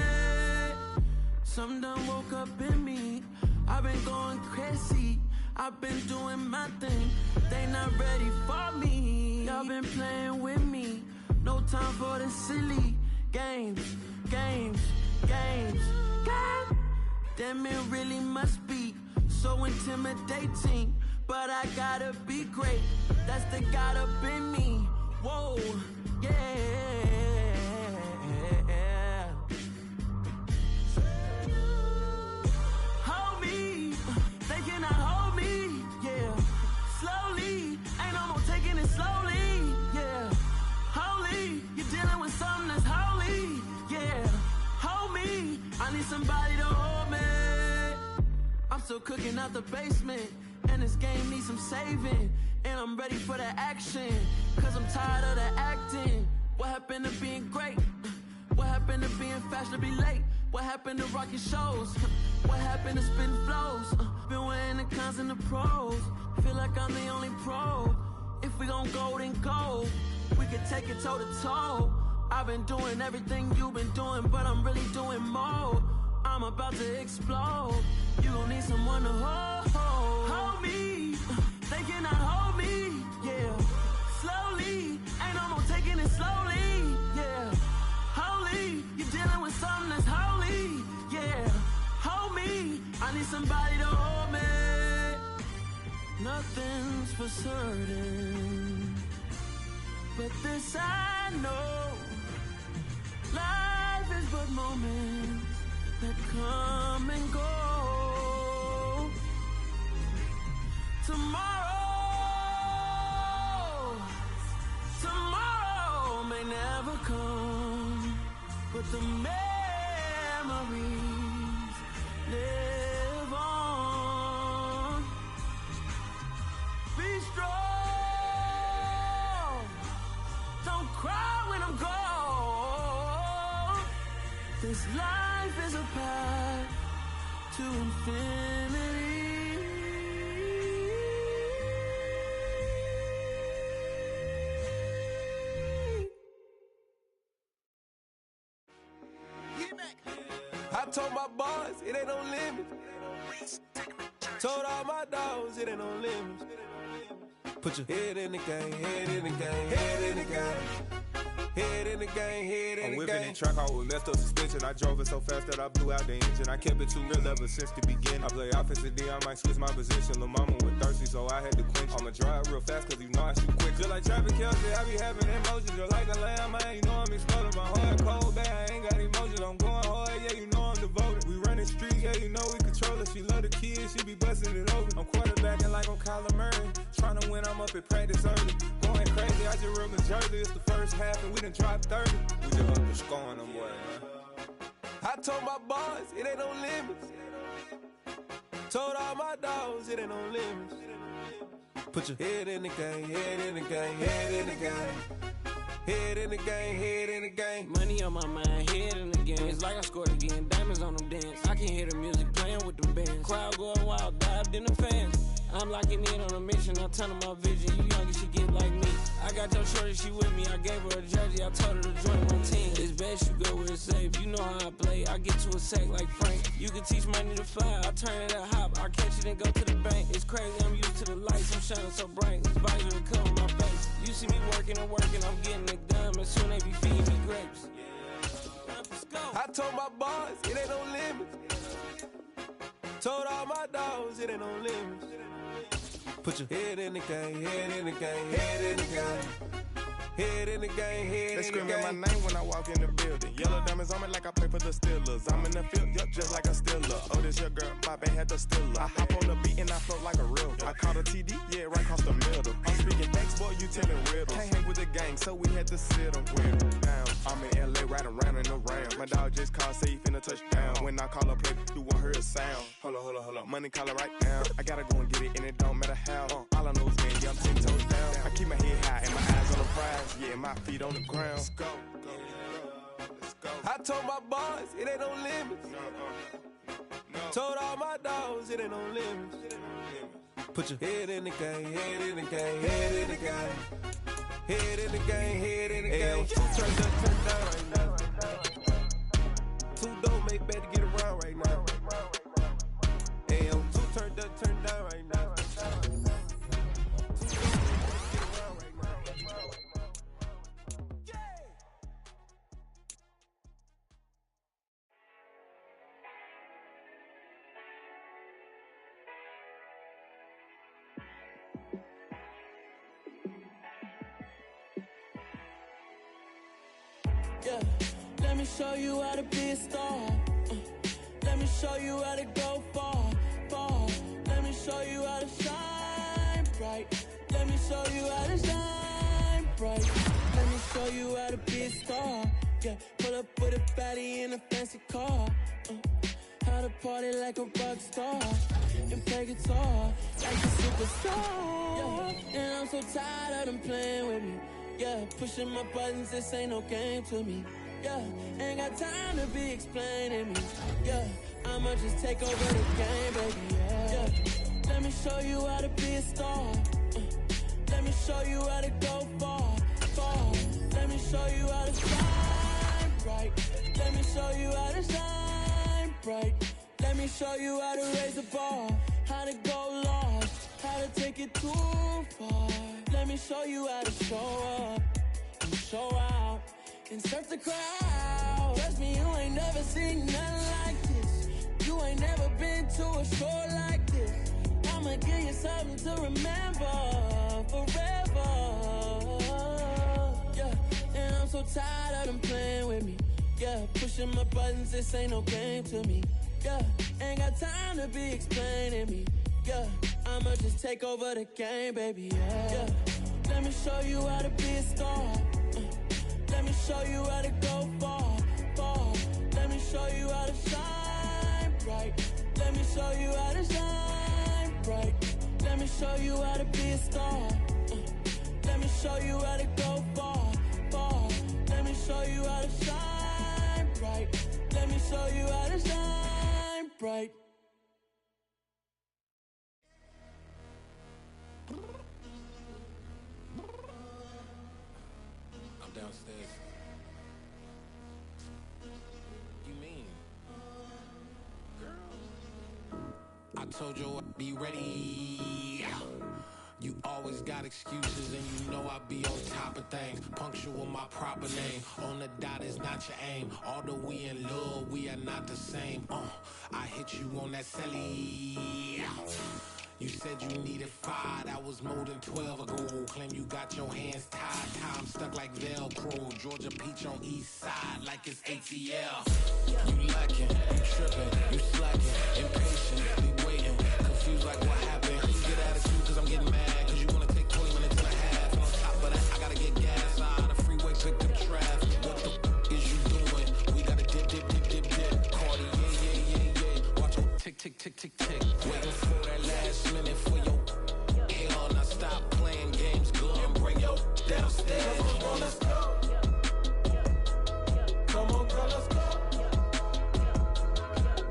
Something done woke up in me, I've been going crazy. I've been doing my thing, they not ready for me. Y'all been playing with me, no time for the silly games. Damn, it really must be so intimidating, but I gotta be great. That's the God up in me. Whoa, yeah. Hold me, they cannot hold me, yeah. Slowly, ain't no more taking it slowly, yeah. Holy, you're dealing with something that's holy, yeah. Hold me, I need somebody to hold me. I'm still cooking out the basement, and this game needs some saving. And I'm ready for the action, cause I'm tired of the acting. What happened to being great? What happened to being fashionably late? What happened to rocking shows? What happened to spitting flows? Been weighing the cons and the pros. Feel like I'm the only pro. If we gon' go, then go. We can take it toe to toe. I've been doing everything you've been doing, but I'm really doing more. I'm about to explode. You gon' need someone to hold. Hold me, they cannot hold me, yeah. Slowly, ain't no more taking it nothing's for certain, but this I know, life is but moments that come and go. Tomorrow may never come, but the memories live on. Be strong, don't cry when I'm gone. This life is a path to infinity. I told my boys it ain't no limit. Told all my dogs it ain't no limits. Put your head in the game, head in the game, head in the game. Head in the game, head in the game. I'm whipping in track out with messed up suspension. I drove it so fast that I blew out the engine. I kept it too real ever since the beginning. I play offensive D, I might switch my position. Lil' mama was thirsty, so I had to quench. I'ma drive real fast, cause you know I shoot quick. Just like traffic Kelsey, I be having emotions. Just like a lamb, man, you know I'm exploding. My heart cold, bad, I ain't got emotions. I'm going hard, yeah, you know I'm devoted. We running streets, yeah, you know we control it. She love the kids, she be busting it over. I'm quarterbacking like I'm Kyler Murray. Trying to win, I'm up at practice early. Going crazy, I just rub the jersey. It's the first half and we done dropped 30. We just up to scoring them, boy, man. I told my boys it ain't no limits. Told all my dogs it ain't no limits. Put your head in the game, head in the game, head in the game. Head in the game, head in the game. Money on my mind, head in the game. It's like I scored again, diamonds on them dance. I can hear the music playing with the bands. Crowd going wild, dived in the fans. I'm locking in on a mission, I turn on my vision. You young, you should get like me. I got your shorty, she with me. I gave her a jersey, I told her to join my team. It's best you go where it's safe. You know how I play, I get to a sack like Frank. You can teach money to fly, I turn it at hop. I catch it and go to the bank. It's crazy, I'm used to the lights, I'm shining so bright. This visor will cover my face. You see me working and working, I'm getting it done. But soon they be feeding me grapes. I told my boys it ain't no limits. Told all my dogs it ain't no limits. Put your head in the game, head in the game, head in the game. Head in the game, head in the game. They screaming my name when I walk in the building. Yellow diamonds on me like I play for the Steelers. I'm in the field, yup, just like a Steeler. Oh, this your girl, my band had the Steeler. I hop on the beat and I float like a real. I caught a TD, yeah, right across the middle. I'm speaking thanks, boy, you telling riddles. Can't hang with the gang, so we had to sit them down. I'm in LA, riding around in the round. My dog just called, say he finna touch down. When I call up, play, you won't hear a sound. Hold up, money call it right now. I gotta go and get it, and it don't matter how. All I know is, man, yeah, I'm 10 toes down. I keep my head high and my eyes on the prize. Yeah, my feet on the ground. Let's go. I told my boys it ain't no limits. Told all my dogs it ain't no limits. Put your head in the game, head in the game, head in the game. Head in the game, head in the game. Turn up, turn down right now. Two dope make better get around right now. Hey, I'm two turned up, turn down right now. Yeah, let me show you how to be a star. Let me show you how to go far, far. Let me show you how to shine bright. Let me show you how to shine bright. Let me show you how to be a star. Yeah, pull up with a baddie in a fancy car. How to party like a rock star and play guitar like a superstar. Yeah, and I'm so tired of them playing with me. Yeah, pushing my buttons, this ain't no game to me. Yeah, ain't got time to be explaining me. Yeah, I'ma just take over the game, baby. Yeah, let me show you how to be a star. Let me show you how to go far, far. Let me show you how to shine bright. Let me show you how to shine bright. Let me show you how to raise the bar, how to go large, how to take it too far. Let me show you how to show up and show out and surf the crowd. Trust me, you ain't never seen nothing like this. You ain't never been to a show like this. I'm I'ma give you something to remember forever. Yeah, and I'm so tired of them playing with me. Yeah, pushing my buttons, this ain't no game to me. Yeah, ain't got time to be explaining me. Yeah, I'ma just take over the game, baby. Yeah, let me show you how to be a star. Let me show you how to go far, far. Let me show you how to shine bright. Let me show you how to shine bright. Let me show you how to be a star. Let me show you how to go far, far. Let me show you how to shine bright. Let me show you how to shine bright. I'm downstairs. You mean? Girl. I told you I'd be ready. You always got excuses and you know I be on top of things. Punctual my proper name. On the dot is not your aim. Although we in love, we are not the same. I hit you on that celly. You said you needed 5, that was more than 12 ago. Claim you got your hands tied, time stuck like Velcro. Georgia Peach on east side like it's ATL. You lacking, you tripping, you slacking, impatient, be waiting, confused like what happened. You get attitude cause I'm getting mad, cause you wanna take 20 minutes and a half. And on top of that, I gotta get gas out of the freeway, pick up traffic. What the is you doing? We gotta dip, dip, dip, dip, dip. Cardi, yeah. Watch your tick, tick, tick, tick, tick. Waiting for that last minute for your hell. Now stop playing games, go and bring your downstairs. Come on, let's go. Come on, girl, let's go.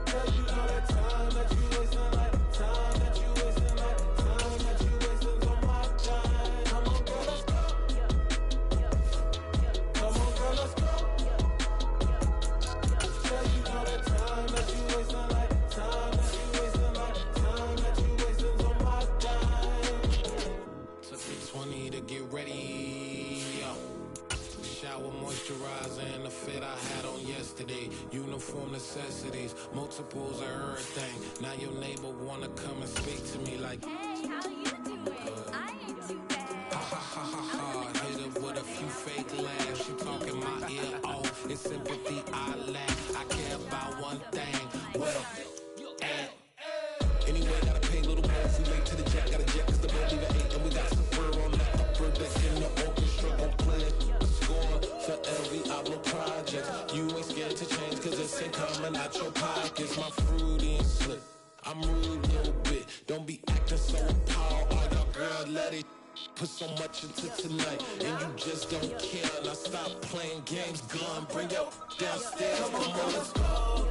Cause you know that time that you wasting, like time that you wasting, like time that you wasting on my time. Come on, girl, let's go. Come on, girl, let's go. Cause you know that time that you wasting, like time that you wasting, like time that you wasting on my time. Took me 20 to get ready. Shower, moisturizer, and the fit I had on yesterday. Uniform necessities, multiples of everything. Now your neighbor wanna come and speak to me like, hey, how you doing? I ain't too bad. Ha ha ha ha ha. Hit her with a few fake laughs. She talking my ear off. It's sympathy I lack. I care about one thing. Well, and anyway, gotta pay a little more if we late to the jet. Got a jet cause the boat leave at 8. And we got some fur on the upper deck in the orchestra. Gon' play it. For every Ablo project, you ain't scared to change cause it's ain't coming out your pockets. My fruity and slip, I'm rude a little bit. Don't be acting so appalled. All y'all girl, let it put so much into tonight and you just don't care. Now stop playing games, gun, bring your downstairs. Come on, let's go.